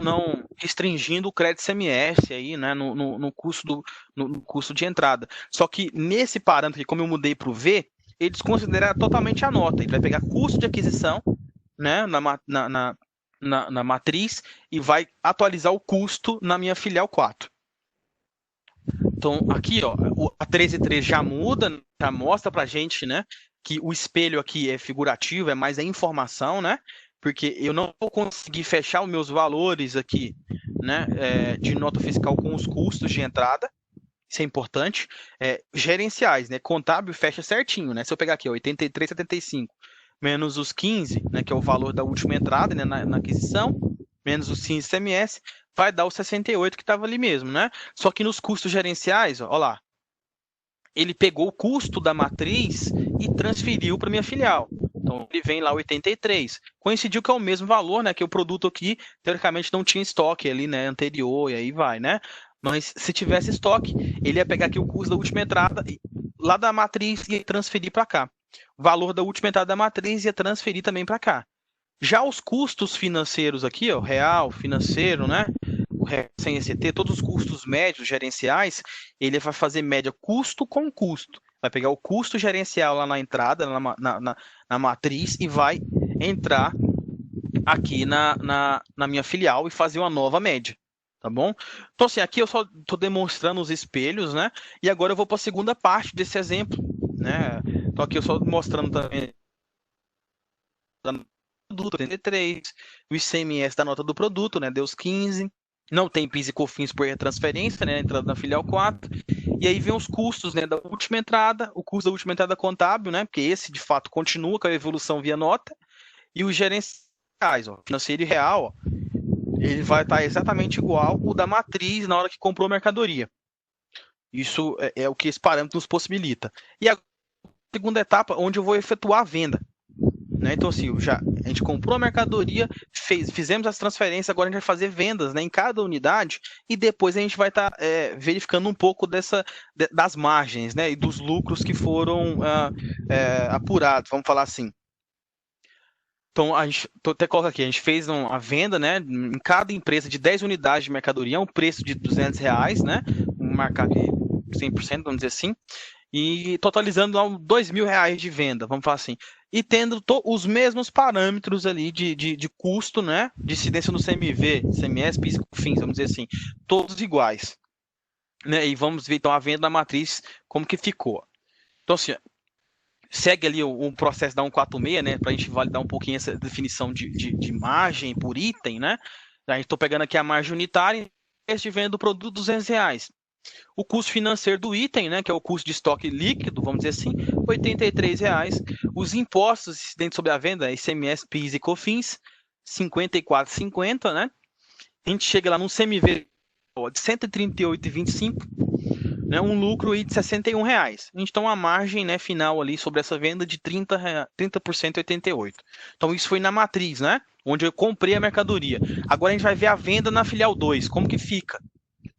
Não restringindo o crédito CMS aí, né, no custo de entrada. Só que nesse parâmetro, como eu mudei para o V, ele desconsidera totalmente a nota. Ele vai pegar custo de aquisição, né, na matriz e vai atualizar o custo na minha filial 4. Então, aqui, ó, a 13.3 já muda, já mostra para a gente, né, que o espelho aqui é figurativo, é mais a informação, né, porque eu não vou conseguir fechar os meus valores aqui, né, de nota fiscal com os custos de entrada. Isso é importante. Gerenciais, né, contábil fecha certinho, né, se eu pegar aqui, ó, 83,75 menos os 15, né, que é o valor da última entrada, né, na aquisição, menos os 15 CMS, vai dar o 68 que estava ali mesmo, né? Só que nos custos gerenciais, ó lá, ele pegou o custo da matriz e transferiu para minha filial. Então, ele vem lá 83. Coincidiu que é o mesmo valor, né? Que o produto aqui, teoricamente, não tinha estoque ali, né? Anterior, e aí vai, né? Mas se tivesse estoque, ele ia pegar aqui o custo da última entrada lá da matriz e ia transferir para cá. O valor da última entrada da matriz ia transferir também para cá. Já os custos financeiros aqui, ó, real, financeiro, né? Sem ECT, todos os custos médios gerenciais, ele vai fazer média custo com custo. Vai pegar o custo gerencial lá na entrada, na matriz, e vai entrar aqui na minha filial e fazer uma nova média. Tá bom? Então, assim, aqui eu só estou demonstrando os espelhos, né? E agora eu vou para a segunda parte desse exemplo, né? Então, aqui eu só mostrando também produto 83, o ICMS da nota do produto, né? Deu os 15. Não tem PIS e COFINS por transferência, né? Entrada na filial 4. E aí vem os custos, né, da última entrada, o custo da última entrada contábil, né? Porque esse, de fato, continua com a evolução via nota. E os gerenciais, ó, financeiro e real, ó, ele vai estar exatamente igual o da matriz na hora que comprou a mercadoria. Isso é o que esse parâmetro nos possibilita. E a segunda etapa, onde eu vou efetuar a venda. Né? Então, assim, a gente comprou a mercadoria, fizemos as transferências, agora a gente vai fazer vendas, né, em cada unidade e depois a gente vai estar verificando um pouco das margens, né, e dos lucros que foram apurados, vamos falar assim. Então, a gente até coloca aqui, a gente fez a venda, né, em cada empresa de 10 unidades de mercadoria, um preço de R$ 200, né, vamos marcar aqui 100%, vamos dizer assim, e totalizando R$ 2.000 de venda, vamos falar assim, e tendo os mesmos parâmetros ali de custo, né, de incidência no CMV, CMS, PIS e COFINS, vamos dizer assim, todos iguais, né, e vamos ver então a venda da matriz, como que ficou. Então, assim, segue ali o processo da 146, né, para a gente validar um pouquinho essa definição de margem por item, né, a gente estou pegando aqui a margem unitária, preço de venda do produto R$ 200. O custo financeiro do item, né, que é o custo de estoque líquido, vamos dizer assim, R$ 83. Os impostos incidentes sobre a venda, ICMS, PIS e COFINS, R$ 54,50, né? A gente chega lá num CMV de 138,25, né, um lucro aí de R$ 61. A gente tem uma margem, né, final ali sobre essa venda de 30% e 88. Então isso foi na matriz, né, onde eu comprei a mercadoria. Agora a gente vai ver a venda na filial 2, como que fica?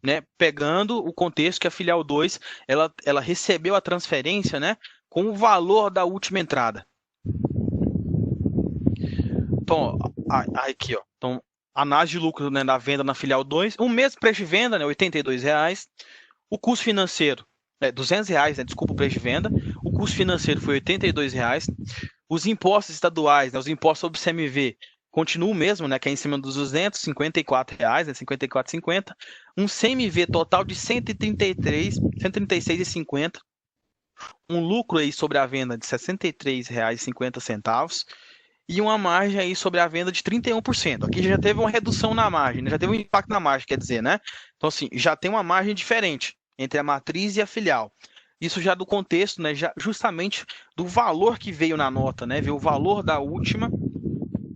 Né, pegando o contexto que a filial 2 ela recebeu a transferência, né, com o valor da última entrada. Então, aqui, ó. Então, análise de lucro, né, da venda na filial 2, o mesmo preço de venda, né, R$ 82. O custo financeiro, R$ 200, né, desculpa o preço de venda. O custo financeiro foi R$ 82. Os impostos estaduais, né, os impostos sobre CMV, continua o mesmo, né, que é em cima dos R$ 254, né, 54,50. Um CMV total de 136,50. Um lucro aí sobre a venda de R$ 63,50. E uma margem aí sobre a venda de 31%. Aqui já teve uma redução na margem, né, já teve um impacto na margem, quer dizer, né? Então, assim, já tem uma margem diferente entre a matriz e a filial. Isso já do contexto, né, já justamente do valor que veio na nota, né? Ver o valor da última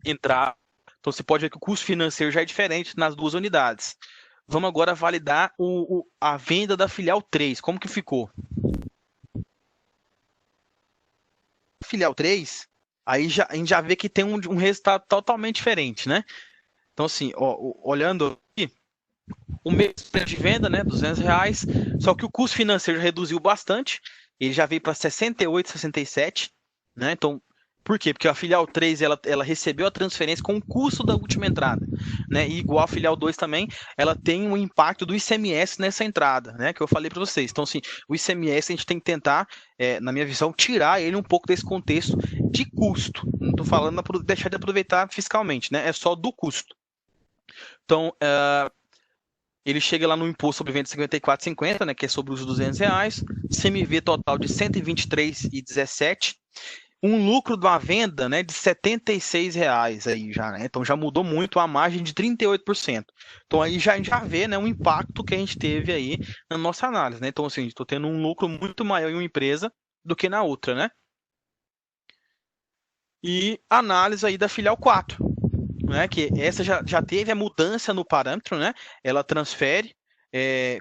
entrada. Então você pode ver que o custo financeiro já é diferente nas duas unidades. Vamos agora validar a venda da filial 3. Como que ficou? Filial 3, aí a gente já vê que tem um resultado totalmente diferente, né? Então, assim, ó, olhando aqui, o mesmo preço de venda, né, R$ 200, só que o custo financeiro reduziu bastante, ele já veio para 68, 67, né? Então, por quê? Porque a filial 3 ela recebeu a transferência com o custo da última entrada, né? E igual a filial 2 também, ela tem um impacto do ICMS nessa entrada, né? Que eu falei para vocês. Então, assim, o ICMS a gente tem que tentar, na minha visão, tirar ele um pouco desse contexto de custo. Não estou falando deixar de aproveitar fiscalmente, né? É só do custo. Então, ele chega lá no imposto sobre venda de 54,50, né, que é sobre os R$ 200, CMV total de 123,17, um lucro de uma venda, né, de R$ 76 aí já, né? Então já mudou muito a margem de 38%. Então aí já vê, né, um impacto que a gente teve aí na nossa análise, né? Então assim, estou tendo um lucro muito maior em uma empresa do que na outra, né? E análise aí da filial 4, né, que essa já teve a mudança no parâmetro, né? Ela transfere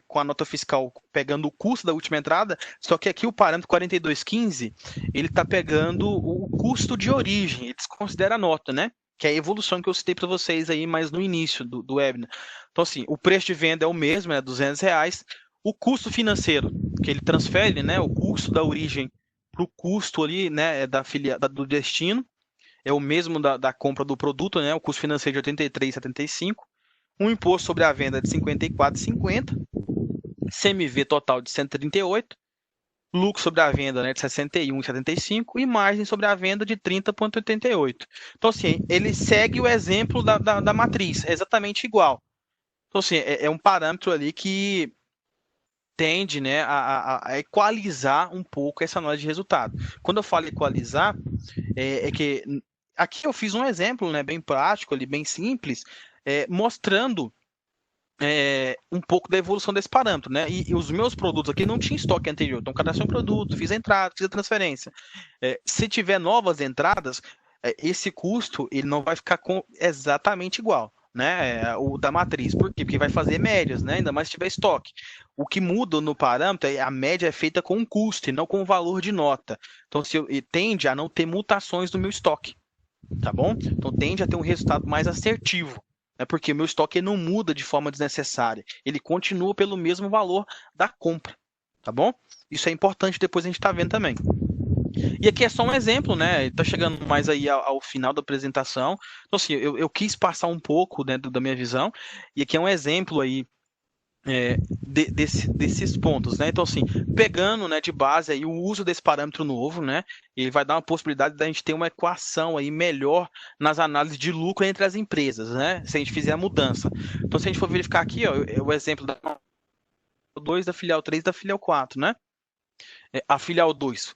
com a nota fiscal pegando o custo da última entrada, só que aqui o parâmetro 4215 ele está pegando o custo de origem, ele desconsidera a nota, né? Que é a evolução que eu citei para vocês aí mais no início do webinar. Então, assim, o preço de venda é o mesmo, é R$ 200. O custo financeiro, que ele transfere, né? O custo da origem para o custo ali, né? Do destino é o mesmo da compra do produto, né? O custo financeiro de R$ 83,75, um imposto sobre a venda de R$ 54,50, CMV total de 138, lucro sobre a venda, né, de 61,75 e margem sobre a venda de 30,88. Então, assim, ele segue o exemplo da matriz, é exatamente igual. Então, assim, é um parâmetro ali que tende, né, a equalizar um pouco essa análise de resultado. Quando eu falo equalizar, é que aqui eu fiz um exemplo, né, bem prático, ali, bem simples, mostrando um pouco da evolução desse parâmetro, né? E os meus produtos aqui não tinha estoque anterior, então cadastrei um produto, fiz a entrada, fiz a transferência. Se tiver novas entradas, esse custo ele não vai ficar exatamente igual. né, o da matriz. Por quê? Porque vai fazer médias, né, ainda mais se tiver estoque. O que muda no parâmetro é a média é feita com um custo e não com o valor de nota. Então, tende a não ter mutações no meu estoque, tá bom? Então, tende a ter um resultado mais assertivo, né, porque o meu estoque não muda de forma desnecessária. Ele continua pelo mesmo valor da compra, tá bom? Isso é importante, depois a gente está vendo também. E aqui é só um exemplo, né? Está chegando mais aí ao final da apresentação. Então, assim, eu quis passar um pouco dentro da minha visão, e aqui é um exemplo aí desses pontos, né? Então, assim, pegando, né, de base aí o uso desse parâmetro novo, né? Ele vai dar uma possibilidade da gente ter uma equação aí melhor nas análises de lucro entre as empresas, né? Se a gente fizer a mudança. Então, se a gente for verificar aqui, ó, o exemplo da filial 2, da filial 3 e da filial 4, né? A filial 2,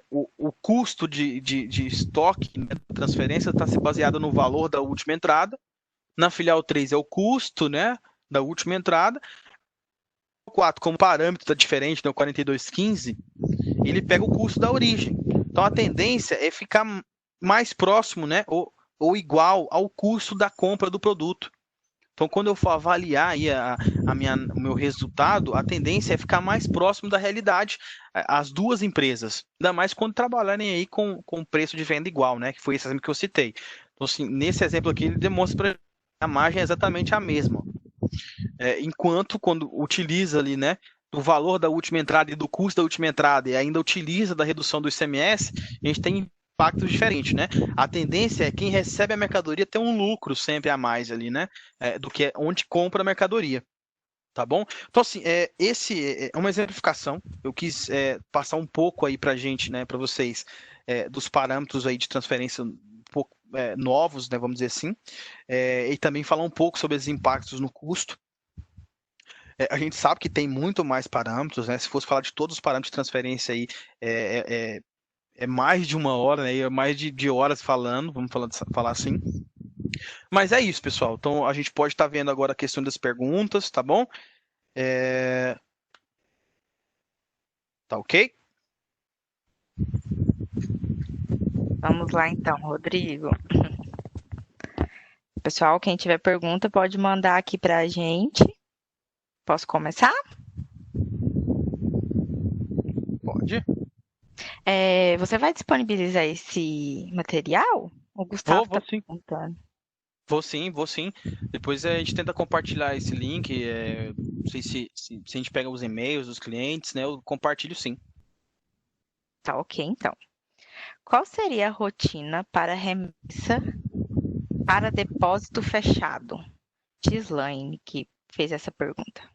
o custo de estoque, né, transferência está se baseado no valor da última entrada. Na filial 3 é o custo, né, da última entrada. O 4, como parâmetro está diferente, né, o 42,15, ele pega o custo da origem. Então a tendência é ficar mais próximo, né, ou igual ao custo da compra do produto. Então, quando eu for avaliar aí o meu resultado, a tendência é ficar mais próximo da realidade, as duas empresas. Ainda mais quando trabalharem aí com preço de venda igual, né? Que foi esse exemplo que eu citei. Então, assim, nesse exemplo aqui, ele demonstra para a margem é exatamente a mesma. Enquanto quando utiliza ali, né, o valor da última entrada e do custo da última entrada e ainda utiliza da redução do ICMS, a gente tem impactos diferentes, né? A tendência é quem recebe a mercadoria ter um lucro sempre a mais ali, né? Do que onde compra a mercadoria. Tá bom? Então, assim, esse é uma exemplificação. Eu quis passar um pouco aí pra gente, né, para vocês, dos parâmetros aí de transferência um pouco novos, né, vamos dizer assim, e também falar um pouco sobre os impactos no custo. A gente sabe que tem muito mais parâmetros, né? Se fosse falar de todos os parâmetros de transferência aí, é, é, é mais de uma hora, né? É mais de horas falando, vamos falar assim. Mas é isso, pessoal. Então a gente pode estar vendo agora a questão das perguntas, tá bom? Tá ok? Vamos lá então, Rodrigo. Pessoal, quem tiver pergunta pode mandar aqui para a gente. Posso começar? Pode. Você vai disponibilizar esse material? O Gustavo Vou está sim. perguntando. Vou sim, vou sim. Depois a gente tenta compartilhar esse link. Não sei se a gente pega os e-mails dos clientes, né? Eu compartilho sim. Tá ok, então. Qual seria a rotina para remessa para depósito fechado? Gislaine, que fez essa pergunta.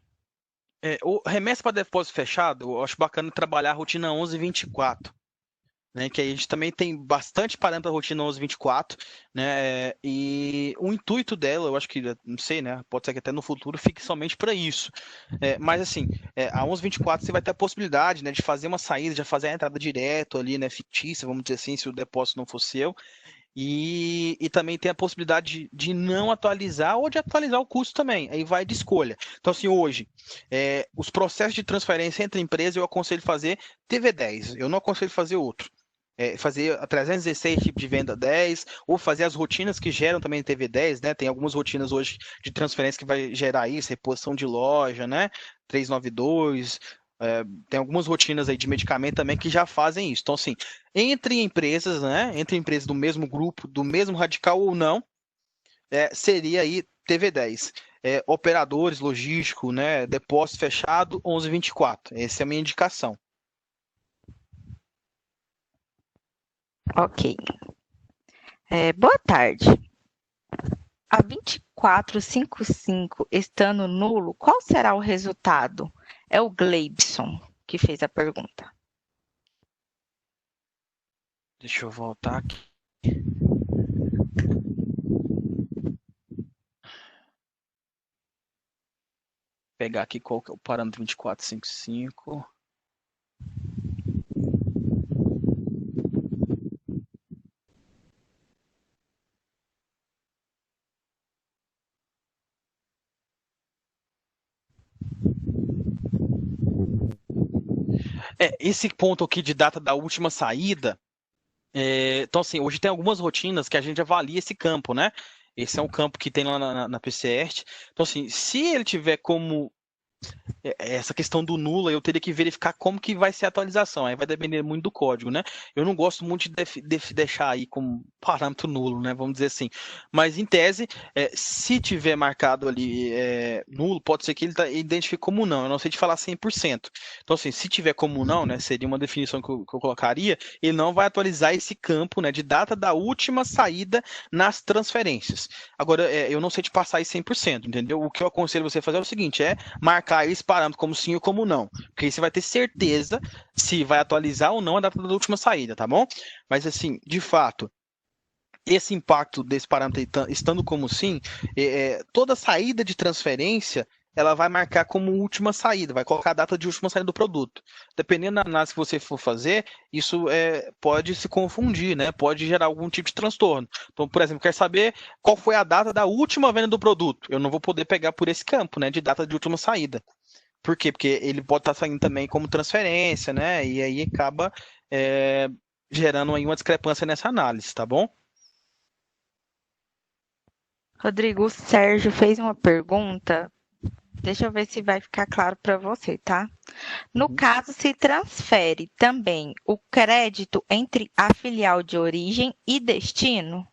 O remessa para depósito fechado, eu acho bacana trabalhar a rotina 11/24. Né, que aí a gente também tem bastante parâmetro da rotina 11/24, né, e o intuito dela, eu acho que, não sei, né, pode ser que até no futuro fique somente para isso, mas assim, a 11/24 você vai ter a possibilidade, né, de fazer uma saída, de fazer a entrada direto ali, né, fictícia, vamos dizer assim, se o depósito não for seu, e também tem a possibilidade de não atualizar ou de atualizar o custo também, aí vai de escolha. Então assim, hoje, os processos de transferência entre empresas eu aconselho fazer TV10, eu não aconselho fazer outro. Fazer a 316 tipo de venda 10, ou fazer as rotinas que geram também TV10, né? Tem algumas rotinas hoje de transferência que vai gerar isso, reposição de loja, né? 392, tem algumas rotinas aí de medicamento também que já fazem isso. Então, assim, entre empresas, né? Entre empresas do mesmo grupo, do mesmo radical ou não, seria aí TV10. Operadores, logístico, né? Depósito fechado, 11/24. Essa é a minha indicação. Ok. Boa tarde. A 2455 estando nulo, qual será o resultado? É o Gleibson que fez a pergunta. Deixa eu voltar aqui. Pegar aqui qual que é o parâmetro 2455. Esse ponto aqui de data da última saída. Então, assim, hoje tem algumas rotinas que a gente avalia esse campo, né? Esse é um campo que tem lá na PCERT. Então, assim, se ele tiver como essa questão do nulo, eu teria que verificar como que vai ser a atualização. Aí vai depender muito do código, né? Eu não gosto muito de deixar aí como parâmetro nulo, né? Vamos dizer assim. Mas em tese, se tiver marcado ali nulo, pode ser que ele identifique como não. Eu não sei te falar 100%. Então, assim, se tiver como não, né? Seria uma definição que eu colocaria. Ele não vai atualizar esse campo, né? De data da última saída nas transferências. Agora, eu não sei te passar isso 100%, entendeu? O que eu aconselho você a fazer é o seguinte, marcar esse parâmetro como sim ou como não. Porque aí você vai ter certeza se vai atualizar ou não a data da última saída, tá bom? Mas assim, de fato, esse impacto desse parâmetro estando como sim, toda saída de transferência ela vai marcar como última saída, vai colocar a data de última saída do produto. Dependendo da análise que você for fazer, isso pode se confundir, né? Pode gerar algum tipo de transtorno. Então, por exemplo, quer saber qual foi a data da última venda do produto? Eu não vou poder pegar por esse campo, né? De data de última saída. Por quê? Porque ele pode estar saindo também como transferência, né? E aí acaba gerando aí uma discrepância nessa análise, tá bom? Rodrigo, o Sérgio fez uma pergunta. Deixa eu ver se vai ficar claro para você, tá? No Uhum. caso, se transfere também o crédito entre a filial de origem e destino?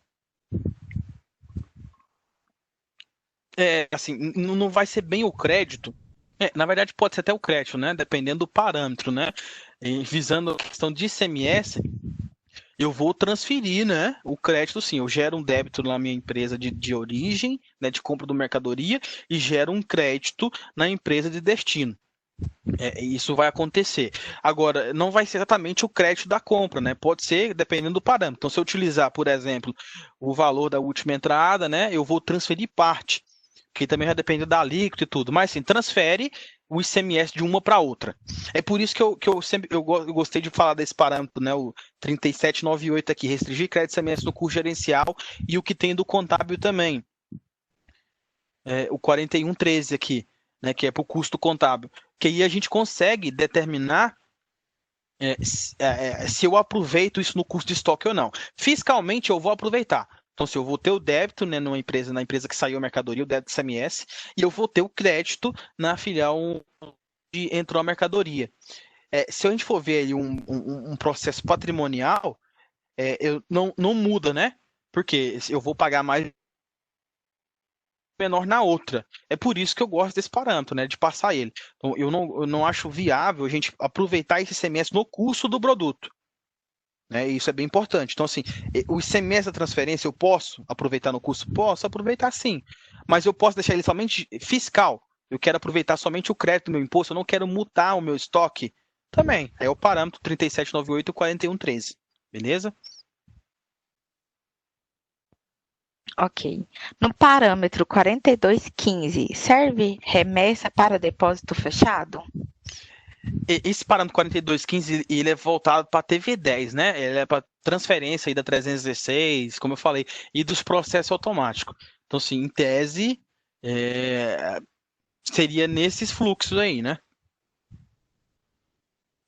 Assim, não vai ser bem o crédito. Na verdade, pode ser até o crédito, né? Dependendo do parâmetro, né? E visando a questão de ICMS, eu vou transferir, né? O crédito, sim. Eu gero um débito na minha empresa de origem, né? De compra do mercadoria, e gero um crédito na empresa de destino. Isso vai acontecer. Agora, não vai ser exatamente o crédito da compra, né? Pode ser dependendo do parâmetro. Então, se eu utilizar, por exemplo, o valor da última entrada, né? Eu vou transferir parte, que também já depende da alíquota e tudo. Mas, sim, transfere o ICMS de uma para outra. É por isso que eu sempre eu gostei de falar desse parâmetro, né? O 3798 aqui, restringir crédito ICMS no custo gerencial e o que tem do contábil também. O 4113 aqui, né? Que é para o custo contábil. Que aí a gente consegue determinar se eu aproveito isso no custo de estoque ou não. Fiscalmente, eu vou aproveitar. Então, se eu vou ter o débito, né, na empresa que saiu a mercadoria, o débito CMS, e eu vou ter o crédito na filial onde entrou a mercadoria. Se a gente for ver aí um processo patrimonial, não muda, né? Porque eu vou pagar mais menor na outra. É por isso que eu gosto desse parâmetro, né? De passar ele. Então, eu não acho viável a gente aproveitar esse ICMS no custo do produto. Né? Isso é bem importante. Então, assim, o ICMS da transferência eu posso aproveitar no custo? Posso aproveitar sim. Mas eu posso deixar ele somente fiscal. Eu quero aproveitar somente o crédito do meu imposto, eu não quero mutar o meu estoque. Também. É o parâmetro 3798 e 4113. Beleza? Ok. No parâmetro 4215, serve remessa para depósito fechado? Esse parâmetro 4215, ele é voltado para TV10, né? Ele é para transferência aí da 316, como eu falei, e dos processos automáticos. Então, assim, em tese, seria nesses fluxos aí, né?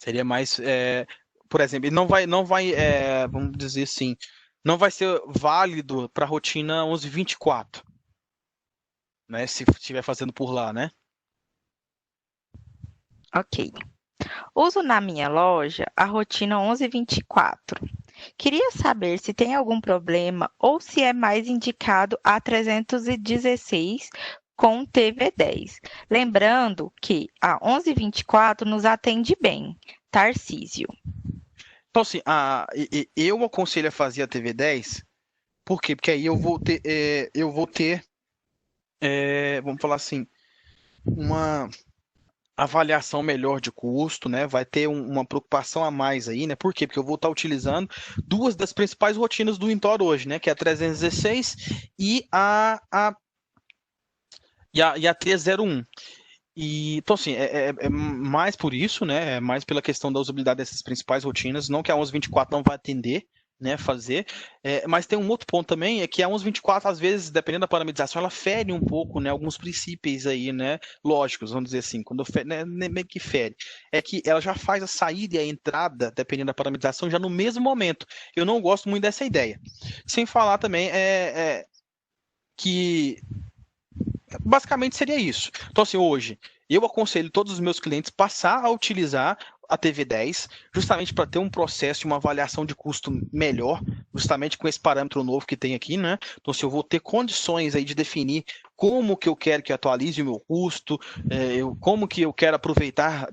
Seria mais, por exemplo, ele não vai, vamos dizer assim, não vai ser válido para a rotina 1124, né? Se estiver fazendo por lá, né? Ok. Uso na minha loja a rotina 1124. Queria saber se tem algum problema ou se é mais indicado a 316 com TV10. Lembrando que a 1124 nos atende bem. Tarcísio. Então, assim, eu aconselho a fazer a TV10, por quê? Porque aí eu vou ter, vamos falar assim, uma avaliação melhor de custo, né? Vai ter uma preocupação a mais aí, né? Por quê? Porque eu vou estar utilizando duas das principais rotinas do Intor hoje, né? Que é a 316 e a 301. Então, assim, é mais por isso, né? É mais pela questão da usabilidade dessas principais rotinas. Não que a 1124 não vai atender, né? Fazer. Mas tem um outro ponto também, é que a 1124, às vezes, dependendo da parametrização, ela fere um pouco, né? Alguns princípios aí, né? Lógicos, vamos dizer assim. Quando fere, né, meio que fere. É que ela já faz a saída e a entrada, dependendo da parametrização, já no mesmo momento. Eu não gosto muito dessa ideia. Sem falar também, que basicamente seria isso. Então, assim, hoje, eu aconselho todos os meus clientes passar a utilizar a TV10, justamente para ter um processo de uma avaliação de custo melhor, justamente com esse parâmetro novo que tem aqui, né? Então, se eu vou ter condições aí de definir como que eu quero que atualize o meu custo, como que eu quero aproveitar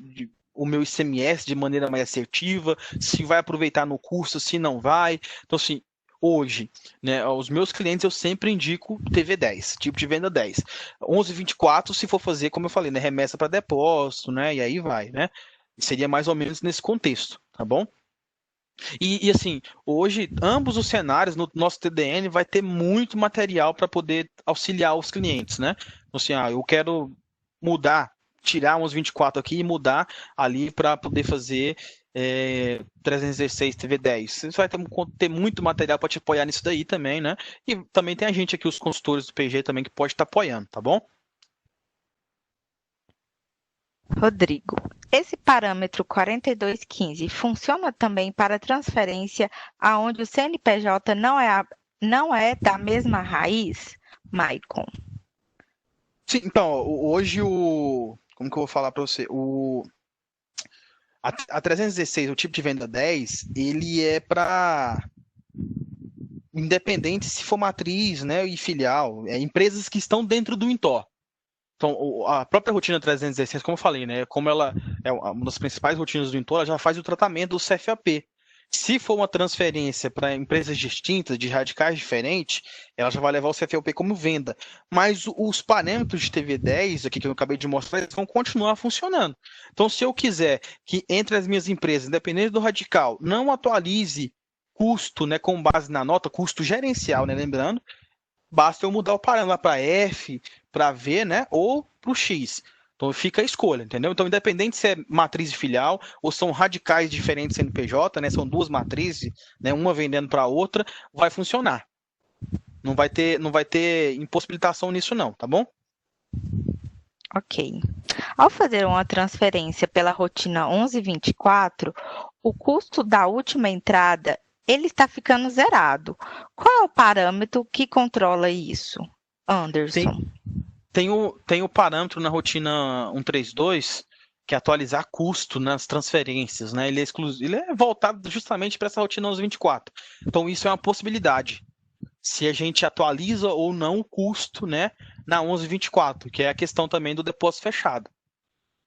o meu ICMS de maneira mais assertiva, se vai aproveitar no custo, se não vai. Então, assim, hoje, né, aos meus clientes eu sempre indico TV10, tipo de venda 10. 11,24 se for fazer, como eu falei, né, remessa para depósito, né, e aí vai, né? Seria mais ou menos nesse contexto, tá bom? E assim, hoje, ambos os cenários no nosso TDN vai ter muito material para poder auxiliar os clientes, né? Então, assim, eu quero mudar, tirar uns 24 aqui e mudar ali para poder fazer 316 TV10. Você vai ter muito material para te apoiar nisso daí também, né? E também tem a gente aqui, os consultores do PG também, que pode estar apoiando, tá bom? Rodrigo, esse parâmetro 4215 funciona também para transferência aonde o CNPJ não é da mesma raiz, Maicon? Sim, então, hoje como que eu vou falar para você? A 316, o tipo de venda 10, ele é para independente se for matriz, né, e filial, empresas que estão dentro do Intor. Então, a própria rotina 316, como eu falei, né, como ela é uma das principais rotinas do Intor, ela já faz o tratamento do CFAP. Se for uma transferência para empresas distintas, de radicais diferentes, ela já vai levar o CFLP como venda. Mas os parâmetros de TV10, aqui que eu acabei de mostrar, eles vão continuar funcionando. Então, se eu quiser que entre as minhas empresas, independente do radical, não atualize custo, né, com base na nota, custo gerencial, né, lembrando, basta eu mudar o parâmetro para F, para V, né, ou para o X. Então fica a escolha, entendeu? Então, independente se é matriz e filial ou são radicais diferentes CNPJ, né? São duas matrizes, né? Uma vendendo para a outra, vai funcionar. Não vai ter impossibilitação nisso não, tá bom? Ok. Ao fazer uma transferência pela rotina 1124, o custo da última entrada ele está ficando zerado. Qual é o parâmetro que controla isso, Anderson? Tem o parâmetro na rotina 132, que é atualizar custo nas transferências, né? Ele é voltado justamente para essa rotina 1124. Então, isso é uma possibilidade. Se a gente atualiza ou não o custo, né, na 1124, que é a questão também do depósito fechado.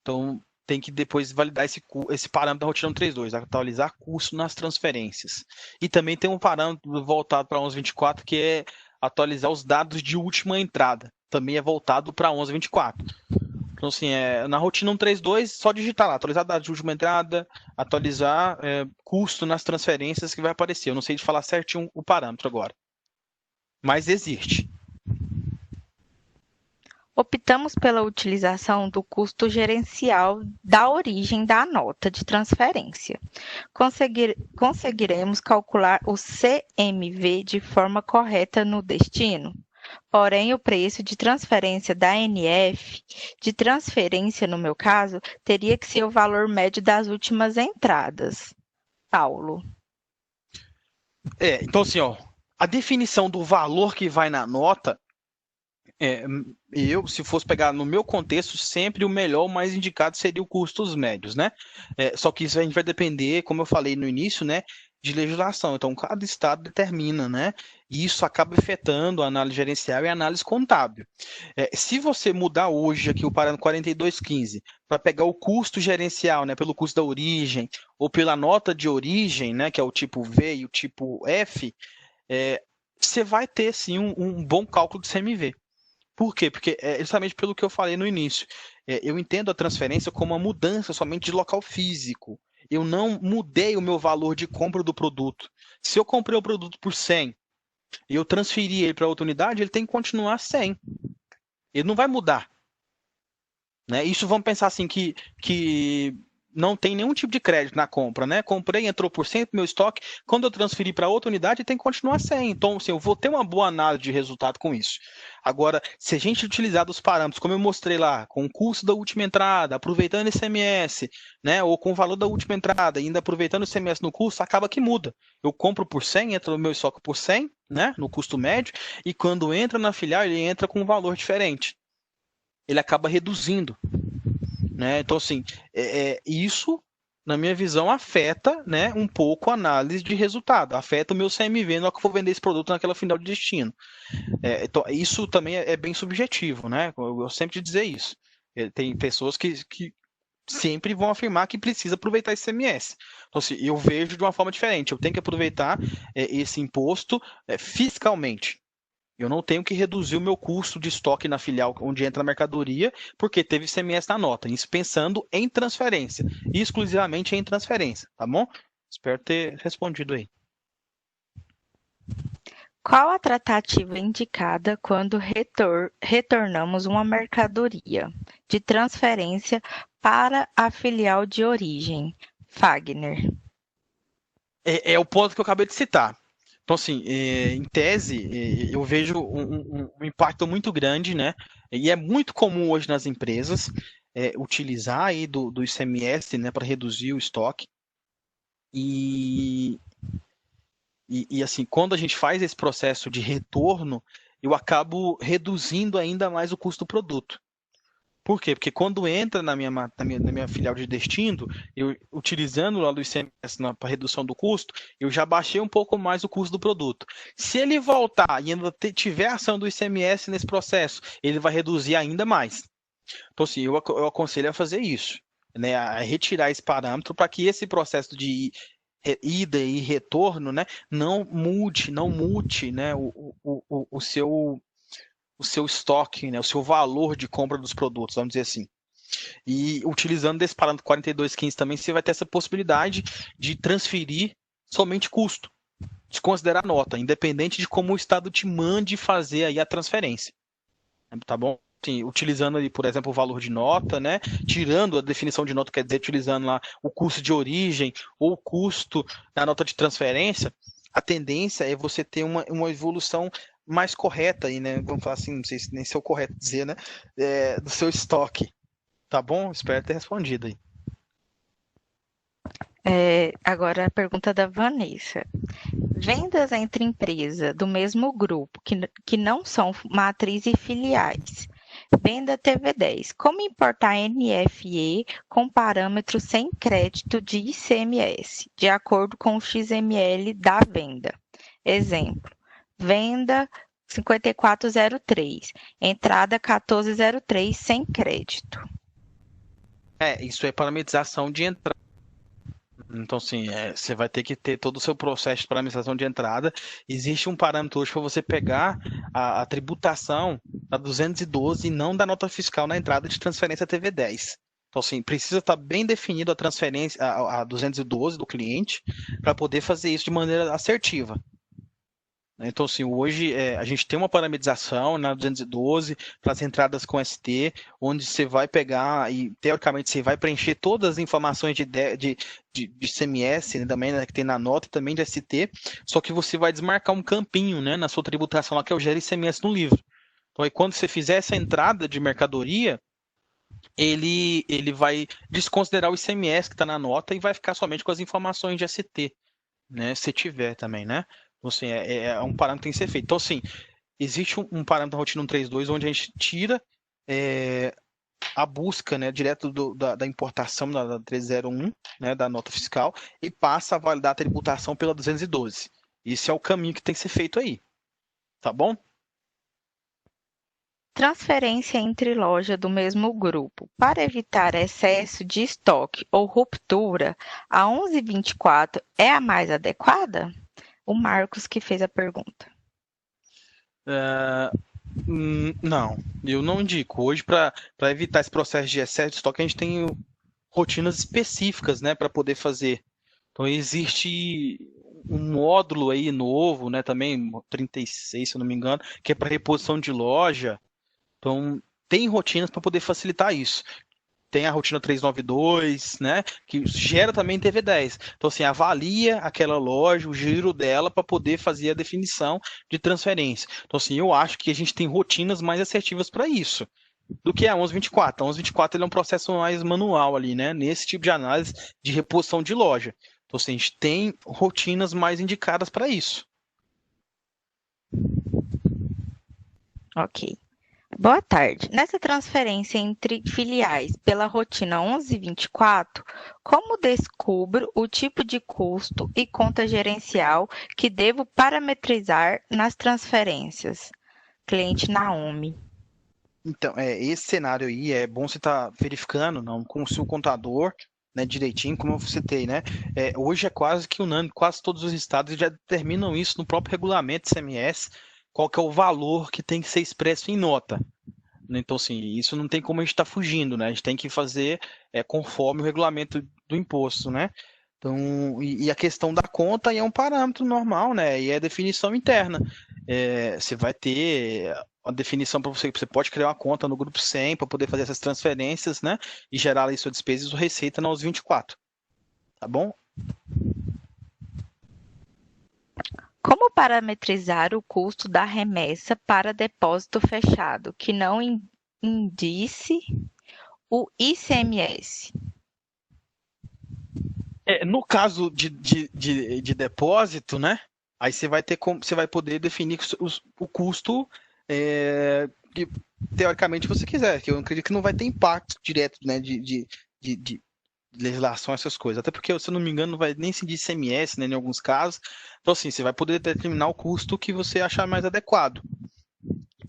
Então, tem que depois validar esse parâmetro da rotina 132, atualizar custo nas transferências. E também tem um parâmetro voltado para 1124, que é atualizar os dados de última entrada. Também é voltado para 1124. Então, assim, na rotina 132, só digitar lá, atualizar dados de última entrada, atualizar custo nas transferências que vai aparecer. Eu não sei de falar certinho o parâmetro agora. Mas existe. Optamos pela utilização do custo gerencial da origem da nota de transferência. Conseguiremos calcular o CMV de forma correta no destino? Porém, o preço de transferência da NF, de transferência no meu caso, teria que ser o valor médio das últimas entradas. Paulo. Então, assim, a definição do valor que vai na nota, se fosse pegar no meu contexto, sempre o melhor, o mais indicado seria o custos médios, né? Só que isso a gente vai depender, como eu falei no início, né, de legislação. Então, cada estado determina, né? E isso acaba afetando a análise gerencial e a análise contábil. Se você mudar hoje aqui o parâmetro 4215 para pegar o custo gerencial, né, pelo custo da origem ou pela nota de origem, né, que é o tipo V e o tipo F, você vai ter sim um bom cálculo de CMV. Por quê? Porque é justamente pelo que eu falei no início. Eu entendo a transferência como uma mudança somente de local físico. Eu não mudei o meu valor de compra do produto. Se eu comprei o produto por 100 e eu transferi ele para outra unidade, ele tem que continuar 100. Ele não vai mudar. Né? Isso vamos pensar assim que não tem nenhum tipo de crédito na compra, né? Comprei, entrou por cento meu estoque, quando eu transferir para outra unidade, tem que continuar sem. Então, assim, eu vou ter uma boa análise de resultado com isso. Agora, se a gente utilizar dos parâmetros, como eu mostrei lá, com o custo da última entrada, aproveitando o ICMS, né? Ou com o valor da última entrada, ainda aproveitando o ICMS no custo, acaba que muda. Eu compro por 100, entra no meu estoque por 100, né? No custo médio, e quando entra na filial, ele entra com um valor diferente. Ele acaba reduzindo, né? Então, assim, isso, na minha visão, afeta, né, um pouco a análise de resultado, afeta o meu CMV na hora que eu for vender esse produto naquela final de destino. Então, isso também é bem subjetivo, né? Eu sempre dizer isso. Tem pessoas que sempre vão afirmar que precisa aproveitar esse CMS. Então, assim, eu vejo de uma forma diferente. Eu tenho que aproveitar esse imposto fiscalmente. Eu não tenho que reduzir o meu custo de estoque na filial onde entra a mercadoria, porque teve ICMS na nota. Isso pensando em transferência, exclusivamente em transferência, tá bom? Espero ter respondido aí. Qual a tratativa indicada quando retornamos uma mercadoria de transferência para a filial de origem? Fagner. É o ponto que eu acabei de citar. Então, assim, em tese, eu vejo um impacto muito grande, né? E é muito comum hoje nas empresas utilizar aí do ICMS, né, para reduzir o estoque. E, assim, quando a gente faz esse processo de retorno, eu acabo reduzindo ainda mais o custo do produto. Por quê? Porque quando entra na minha filial de destino, eu utilizando lá do ICMS para redução do custo, eu já baixei um pouco mais o custo do produto. Se ele voltar e ainda tiver ação do ICMS nesse processo, ele vai reduzir ainda mais. Então, assim, eu aconselho a fazer isso, né? A retirar esse parâmetro para que esse processo de ida e retorno, né, não mute, né, o seu estoque, né, o seu valor de compra dos produtos, vamos dizer assim. E utilizando desse parâmetro 4215 também, você vai ter essa possibilidade de transferir somente custo, desconsiderar a nota, independente de como o Estado te mande fazer aí a transferência. Tá bom? Sim, utilizando ali, por exemplo, o valor de nota, né? Tirando a definição de nota, quer dizer, utilizando lá o custo de origem ou o custo da nota de transferência, a tendência é você ter uma evolução mais correta aí, né? Vamos falar assim, não sei nem se é o correto dizer, né? Do seu estoque. Tá bom? Espero ter respondido aí. Agora a pergunta da Vanessa. Vendas entre empresas do mesmo grupo, que não são matriz e filiais. Venda TV10. Como importar NFE com parâmetro sem crédito de ICMS, de acordo com o XML da venda? Exemplo: venda 5403, entrada 1403 sem crédito. Isso é parametrização de entrada. Então, assim, você vai ter que ter todo o seu processo de parametrização de entrada. Existe um parâmetro hoje para você pegar a tributação da 212 e não da nota fiscal na entrada de transferência TV10. Então, assim, precisa estar bem definido a transferência, a 212 do cliente, para poder fazer isso de maneira assertiva. Então, assim, hoje a gente tem uma parametrização na 212 para as entradas com ST, onde você vai pegar e, teoricamente, você vai preencher todas as informações de CMS, né, também, né, que tem na nota, e também de ST, só que você vai desmarcar um campinho, né, na sua tributação lá, que é o Gera ICMS no livro. Então, aí, quando você fizer essa entrada de mercadoria, ele vai desconsiderar o ICMS que está na nota e vai ficar somente com as informações de ST, né, se tiver também, né? Então, assim, é um parâmetro que tem que ser feito. Então, assim, existe um parâmetro da rotina 132 onde a gente tira a busca, né, direto da importação da 301, né, da nota fiscal, e passa a validar a tributação pela 212. Esse é o caminho que tem que ser feito aí. Tá bom? Transferência entre loja do mesmo grupo. Para evitar excesso de estoque ou ruptura, a 1124 é a mais adequada? O Marcos que fez a pergunta. Não, eu não indico. Hoje, para evitar esse processo de excesso de estoque, a gente tem rotinas específicas, né, para poder fazer. Então, existe um módulo aí novo, né, também 36, se eu não me engano, que é para reposição de loja. Então, tem rotinas para poder facilitar isso. tem a rotina 392, né, que gera também TV10. Então, assim, avalia aquela loja, o giro dela, para poder fazer a definição de transferência. Então, assim, eu acho que a gente tem rotinas mais assertivas para isso do que a 1124. A 1124 ele é um processo mais manual ali, né, nesse tipo de análise de reposição de loja. Então, assim, a gente tem rotinas mais indicadas para isso. Ok. Boa tarde. Nessa transferência entre filiais pela rotina 1124, como descubro o tipo de custo e conta gerencial que devo parametrizar nas transferências? Cliente Naomi. Então, esse cenário aí é bom você estar verificando, não, com o seu contador, né, direitinho, como eu citei, né? Hoje é quase que unânime, quase todos os estados já determinam isso no próprio regulamento ICMS, qual que é o valor que tem que ser expresso em nota. Então, assim, isso não tem como a gente estar fugindo, né? A gente tem que fazer conforme o regulamento do imposto, né? Então, e a questão da conta aí é um parâmetro normal, né? E é definição interna. Você vai ter a definição para você pode criar uma conta no grupo 100 para poder fazer essas transferências, né? E gerar aí sua despesa e sua receita nos 24. Tá bom? Como parametrizar o custo da remessa para depósito fechado, que não indice o ICMS? No caso de depósito, né? Aí você vai poder definir o custo que teoricamente você quiser, que eu acredito que não vai ter impacto direto, né, de legislação, essas coisas. Até porque, se eu não me engano, não vai nem se de ICMS, né, em alguns casos. Então, assim, você vai poder determinar o custo que você achar mais adequado.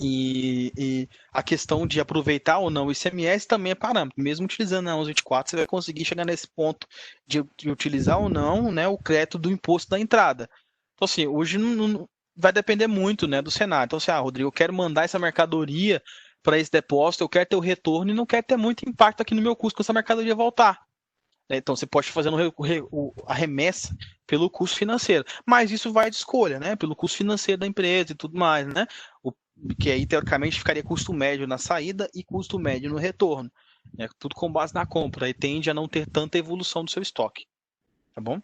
E a questão de aproveitar ou não o ICMS também é parâmetro. Mesmo utilizando a 1124, você vai conseguir chegar nesse ponto de utilizar ou não, né, o crédito do imposto da entrada. Então, assim, hoje vai depender muito, né, do cenário. Então, assim, Rodrigo, eu quero mandar essa mercadoria para esse depósito, eu quero ter o retorno e não quero ter muito impacto aqui no meu custo com essa mercadoria voltar. Então, você pode fazer a remessa pelo custo financeiro. Mas isso vai de escolha, né? Pelo custo financeiro da empresa e tudo mais, né? Que aí, teoricamente, ficaria custo médio na saída e custo médio no retorno. Né? Tudo com base na compra. E tende a não ter tanta evolução do seu estoque. Tá bom?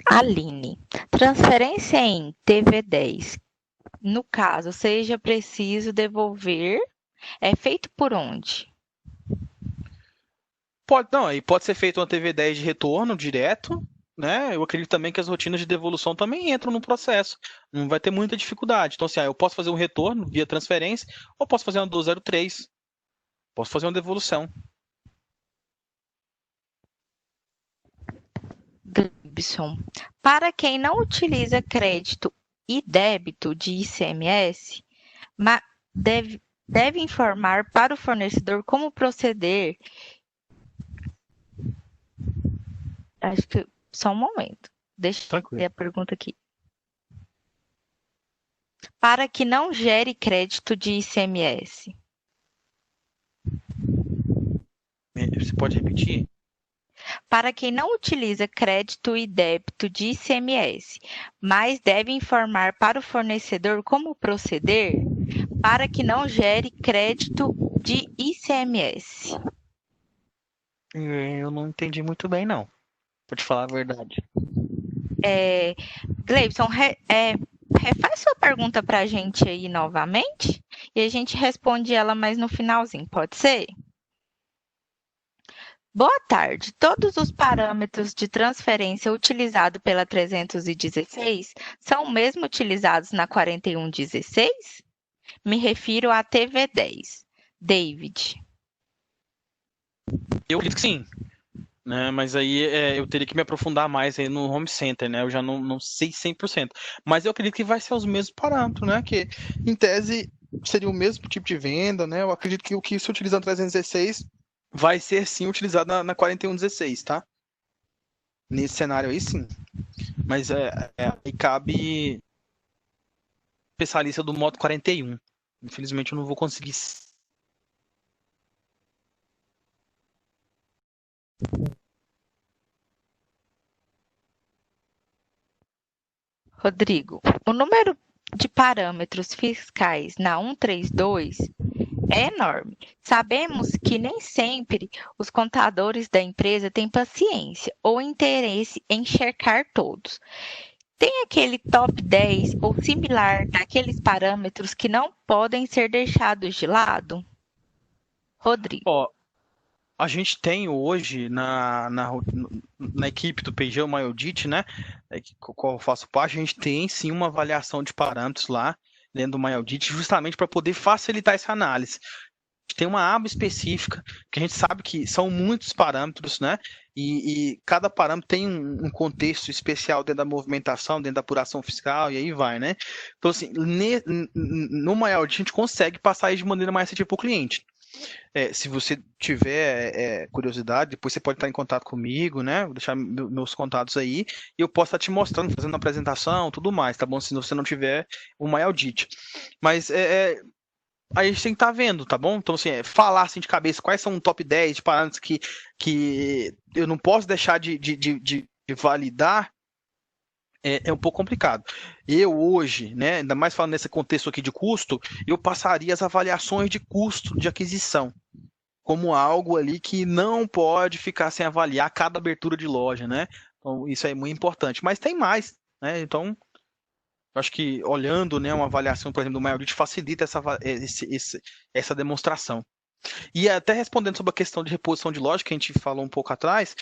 Aline, transferência em TV10. No caso, seja preciso devolver, é feito por onde? Pode ser feito uma TV10 de retorno direto, né? Eu acredito também que as rotinas de devolução também entram no processo. Não vai ter muita dificuldade. Então, assim, eu posso fazer um retorno via transferência, ou posso fazer uma 203. Posso fazer uma devolução. Gibson. Para quem não utiliza crédito e débito de ICMS, deve informar para o fornecedor como proceder. Acho que só um momento. Deixa eu ver a pergunta aqui. Para que não gere crédito de ICMS. Você pode repetir? Para quem não utiliza crédito e débito de ICMS, mas deve informar para o fornecedor como proceder para que não gere crédito de ICMS. Eu não entendi muito bem, não. Pra te falar a verdade. Gleibson, refaz sua pergunta para a gente aí novamente e a gente responde ela mais no finalzinho, pode ser? Boa tarde. Todos os parâmetros de transferência utilizados pela 316 são mesmo utilizados na 4116? Me refiro à TV10. David. Eu acredito que sim. Né? Mas aí eu teria que me aprofundar mais aí no home center, né? Eu já não sei 100%. Mas eu acredito que vai ser os mesmos parâmetros, né? Que, em tese, seria o mesmo tipo de venda, né? Eu acredito que o que se utiliza no 316 vai ser, sim, utilizado na 4116, tá? Nesse cenário aí, sim. Mas aí cabe especialista do modo 41. Infelizmente, eu não vou conseguir. Rodrigo, o número de parâmetros fiscais na 132 é enorme. Sabemos que nem sempre os contadores da empresa têm paciência ou interesse em enxergar todos. Tem aquele top 10 ou similar daqueles parâmetros que não podem ser deixados de lado? Rodrigo. Ó, a gente tem hoje na equipe do PG, o MyAudit, né? Qual eu faço parte, a gente tem sim uma avaliação de parâmetros lá dentro do MyAudit, justamente para poder facilitar essa análise. Tem uma aba específica, que a gente sabe que são muitos parâmetros, né? E cada parâmetro tem um contexto especial dentro da movimentação, dentro da apuração fiscal, e aí vai, né? Então, assim, no MyAudit a gente consegue passar isso de maneira mais assertiva para o cliente. Se você tiver curiosidade, depois você pode estar em contato comigo, né? Vou deixar meus contatos aí e eu posso estar te mostrando, fazendo uma apresentação, tudo mais, tá bom? Se você não tiver o MyAudit. Mas aí a gente tem que estar vendo, tá bom? Então, assim, falar assim de cabeça quais são o top 10 de parâmetros que eu não posso deixar de validar. É um pouco complicado. Eu hoje, né, ainda mais falando nesse contexto aqui de custo, eu passaria as avaliações de custo de aquisição como algo ali que não pode ficar sem avaliar cada abertura de loja, né? Então, isso é muito importante. Mas tem mais, né? Então, eu acho que olhando, né, uma avaliação, por exemplo, do MyAudit facilita essa demonstração. E até respondendo sobre a questão de reposição de loja, que a gente falou um pouco atrás,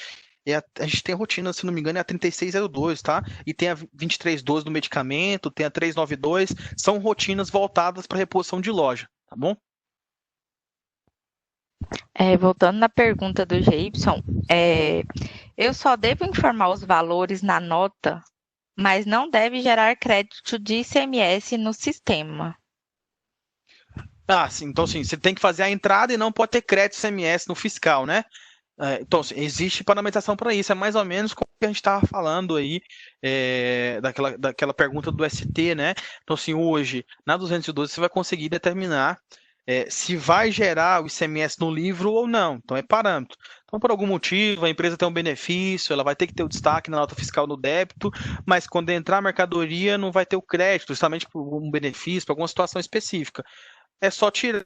a gente tem a rotina, se não me engano, é a 3602, tá? E tem a 2312 do medicamento, tem a 392, são rotinas voltadas para reposição de loja, tá bom? Voltando na pergunta do Gibson, eu só devo informar os valores na nota, mas não deve gerar crédito de ICMS no sistema. Sim, então sim, você tem que fazer a entrada e não pode ter crédito ICMS no fiscal, né? Então, assim, existe parametrização para isso, é mais ou menos como que a gente estava falando aí, daquela pergunta do ST, né? Então, assim, hoje, na 212, você vai conseguir determinar se vai gerar o ICMS no livro ou não. Então, é parâmetro. Então, por algum motivo, a empresa tem um benefício, ela vai ter que ter o destaque na nota fiscal no débito, mas quando entrar a mercadoria, não vai ter o crédito, justamente por um benefício, por alguma situação específica. É só tirar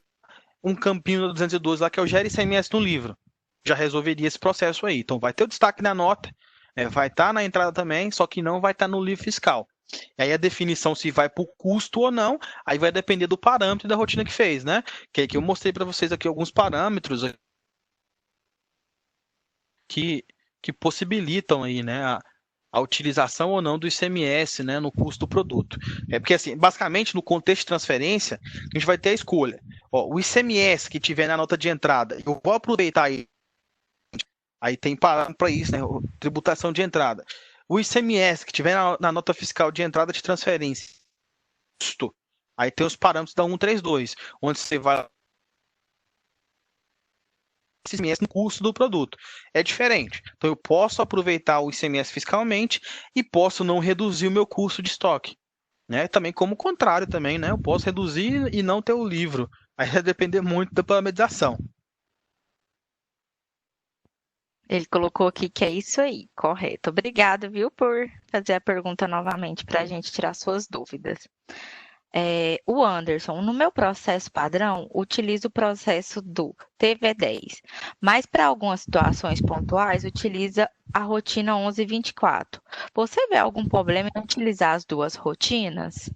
um campinho da 212 lá que é o gera ICMS no livro. Já resolveria esse processo aí. Então vai ter o destaque na nota, vai estar na entrada também, só que não vai estar no livro fiscal. E aí a definição se vai por custo ou não, aí vai depender do parâmetro e da rotina que fez, né? Que é que eu mostrei para vocês aqui alguns parâmetros que possibilitam aí, né, a utilização ou não do ICMS, né, no custo do produto. Porque, assim, basicamente, no contexto de transferência, a gente vai ter a escolha. O ICMS que tiver na nota de entrada, eu vou aproveitar aí tem parâmetro para isso, né, tributação de entrada. O ICMS que tiver na nota fiscal de entrada de transferência, custo, aí tem os parâmetros da 132, onde você vai ICMS no custo do produto. É diferente. Então eu posso aproveitar o ICMS fiscalmente e posso não reduzir o meu custo de estoque. Né? Também como o contrário também, né? Eu posso reduzir e não ter o livro. Aí vai depender muito da parametrização. Ele colocou aqui que é isso aí, correto. Obrigada, viu, por fazer a pergunta novamente para a gente tirar suas dúvidas. O Anderson, no meu processo padrão, utilizo o processo do TV10, mas para algumas situações pontuais, utiliza a rotina 1124. Você vê algum problema em utilizar as duas rotinas?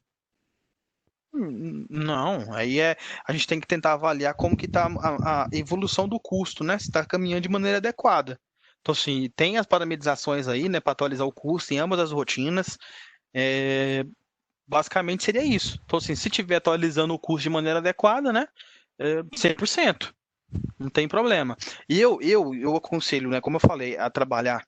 Não, aí a gente tem que tentar avaliar como que está a evolução do custo, né? Se está caminhando de maneira adequada. Então, assim, tem as parametrizações aí, né, para atualizar o custo em ambas as rotinas. Basicamente seria isso. Então, assim, se estiver atualizando o custo de maneira adequada, né, 100%, não tem problema. E eu aconselho, né, como eu falei, a trabalhar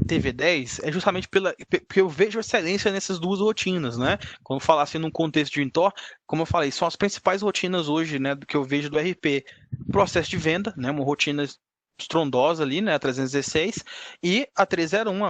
TV10 é justamente porque eu vejo excelência nessas duas rotinas, né? Quando eu falar assim num contexto de Intor, como eu falei, são as principais rotinas hoje, né, do que eu vejo do RP. Processo de venda, né, uma rotina estrondosa ali, né, a 316, e a 301,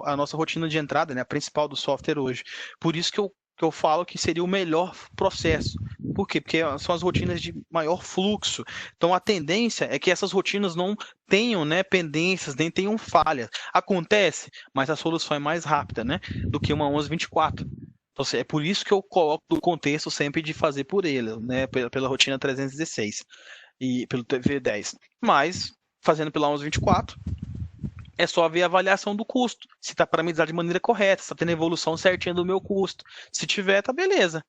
a nossa rotina de entrada, né, a principal do software hoje. Por isso que eu falo que seria o melhor processo. Por quê? Porque são as rotinas de maior fluxo. Então a tendência é que essas rotinas não tenham, né, pendências, nem tenham falhas. Acontece, mas a solução é mais rápida, né, do que uma 1124. Então, assim, é por isso que eu coloco o contexto sempre de fazer por ele, né? Pela rotina 316 e pelo TV10. Mas, fazendo pela 1124, é só ver a avaliação do custo. Se está parametrizado de maneira correta, se está tendo a evolução certinha do meu custo. Se tiver, tá beleza.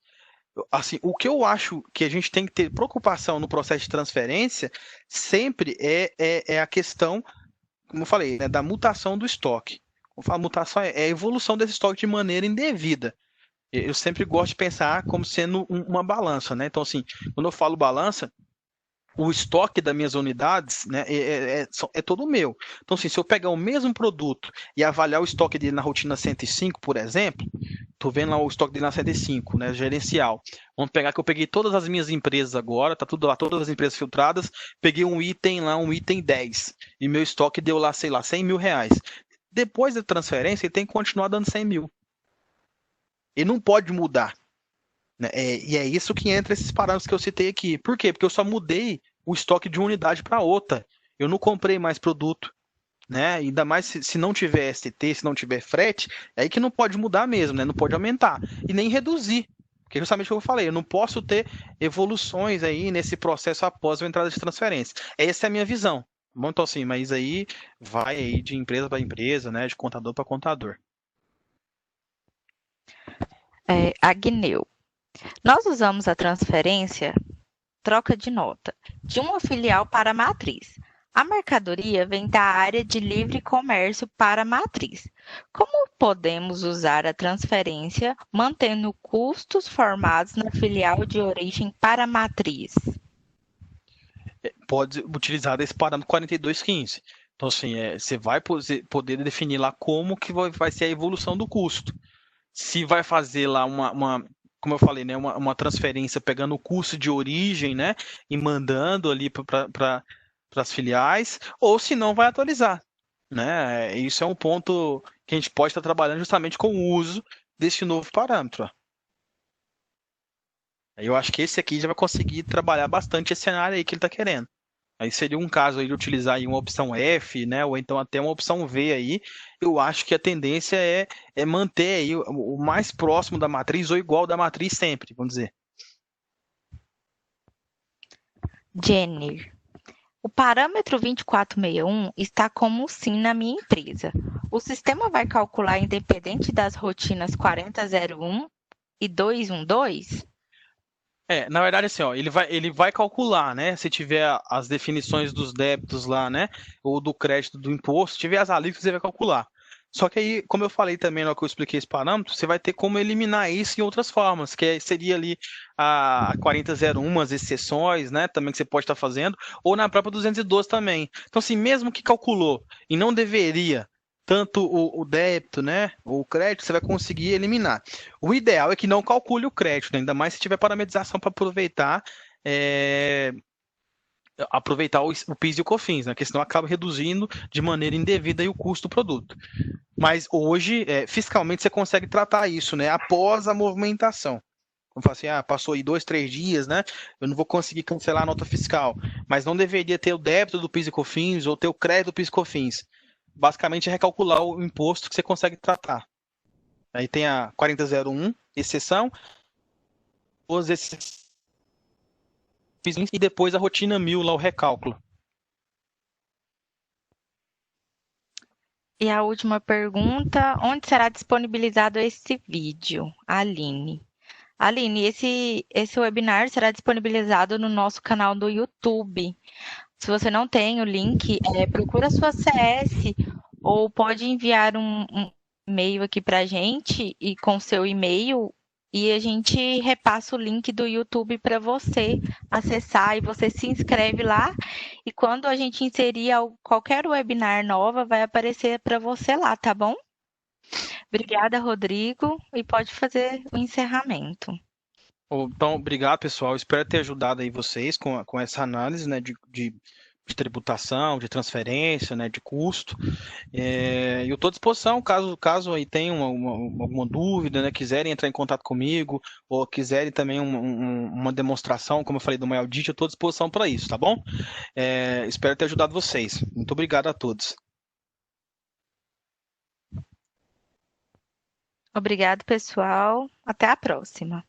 Assim, o que eu acho que a gente tem que ter preocupação no processo de transferência sempre é a questão, como eu falei, né, da mutação do estoque. Como eu falo, mutação é a evolução desse estoque de maneira indevida. Eu sempre gosto de pensar como sendo uma balança, né? Então, assim, quando eu falo balança, o estoque das minhas unidades, né, é todo meu. Então, assim, se eu pegar o mesmo produto e avaliar o estoque dele na rotina 105, por exemplo, estou vendo lá o estoque dele na 105, né, gerencial. Vamos pegar que eu peguei todas as minhas empresas agora, tá tudo lá, todas as empresas filtradas, peguei um item lá, um item 10, e meu estoque deu lá, sei lá, 100 mil reais. Depois da transferência, ele tem que continuar dando 100 mil. Ele não pode mudar, né? E é isso que entra esses parâmetros que eu citei aqui. Por quê? Porque eu só mudei o estoque de uma unidade para outra. Eu não comprei mais produto, né? Ainda mais se não tiver STT, se não tiver frete, é aí que não pode mudar mesmo, né? Não pode aumentar e nem reduzir. Porque justamente o que eu falei, eu não posso ter evoluções aí nesse processo após a entrada de transferência. Essa é a minha visão. Bom, então assim, mas aí vai aí de empresa para empresa, né? De contador para contador. Agneu. Nós usamos a transferência troca de nota de uma filial para a matriz. A mercadoria vem da área de livre comércio para a matriz. Como podemos usar a transferência mantendo custos formados na filial de origem para a matriz? Pode utilizar esse parâmetro 4215. Então, assim, você vai poder definir lá como que vai ser a evolução do custo. Se vai fazer lá como eu falei, né, uma transferência pegando o custo de origem, né, e mandando ali para as filiais, ou se não vai atualizar, né? Isso é um ponto que a gente pode estar trabalhando justamente com o uso desse novo parâmetro. Eu acho que esse aqui já vai conseguir trabalhar bastante esse cenário aí que ele está querendo. Aí seria um caso aí de utilizar aí uma opção F, né, ou então até uma opção V aí. Eu acho que a tendência é manter aí o mais próximo da matriz ou igual da matriz sempre, vamos dizer. Jenner. O parâmetro 2461 está como sim na minha empresa. O sistema vai calcular independente das rotinas 4001 e 212? Na verdade, assim, ó, ele vai calcular, né? Se tiver as definições dos débitos lá, né? Ou do crédito do imposto, se tiver as alíquotas, ele vai calcular. Só que aí, como eu falei também na hora que eu expliquei esse parâmetro, você vai ter como eliminar isso em outras formas, seria ali a 4001, as exceções, né? Também que você pode estar fazendo, ou na própria 212 também. Então, assim, mesmo que calculou e não deveria tanto o débito, né, ou o crédito, você vai conseguir eliminar. O ideal é que não calcule o crédito, né, ainda mais se tiver parametrização para aproveitar o PIS e o COFINS, né, porque senão acaba reduzindo de maneira indevida aí o custo do produto. Mas hoje, fiscalmente, você consegue tratar isso, né, após a movimentação. Como fala assim, passou aí 2, 3 dias, né? Eu não vou conseguir cancelar a nota fiscal, mas não deveria ter o débito do PIS e COFINS ou ter o crédito do PIS e COFINS. Basicamente é recalcular o imposto que você consegue tratar. Aí tem a 4001, exceção, os exceções, e depois a rotina 1000, lá o recálculo. E a última pergunta, onde será disponibilizado esse vídeo? Aline. Aline, esse webinar será disponibilizado no nosso canal do YouTube. Se você não tem o link, procura a sua CS ou pode enviar um e-mail aqui para a gente e com seu e-mail e a gente repassa o link do YouTube para você acessar e você se inscreve lá e quando a gente inserir qualquer webinar nova vai aparecer para você lá, tá bom? Obrigada, Rodrigo, e pode fazer o encerramento. Então, obrigado, pessoal. Espero ter ajudado aí vocês com essa análise, né, de tributação, de transferência, né, de custo. Eu estou à disposição, caso aí tenham alguma dúvida, né, quiserem entrar em contato comigo, ou quiserem também uma demonstração, como eu falei, do MyAudit, eu estou à disposição para isso, tá bom? Espero ter ajudado vocês. Muito obrigado a todos. Obrigado, pessoal. Até a próxima.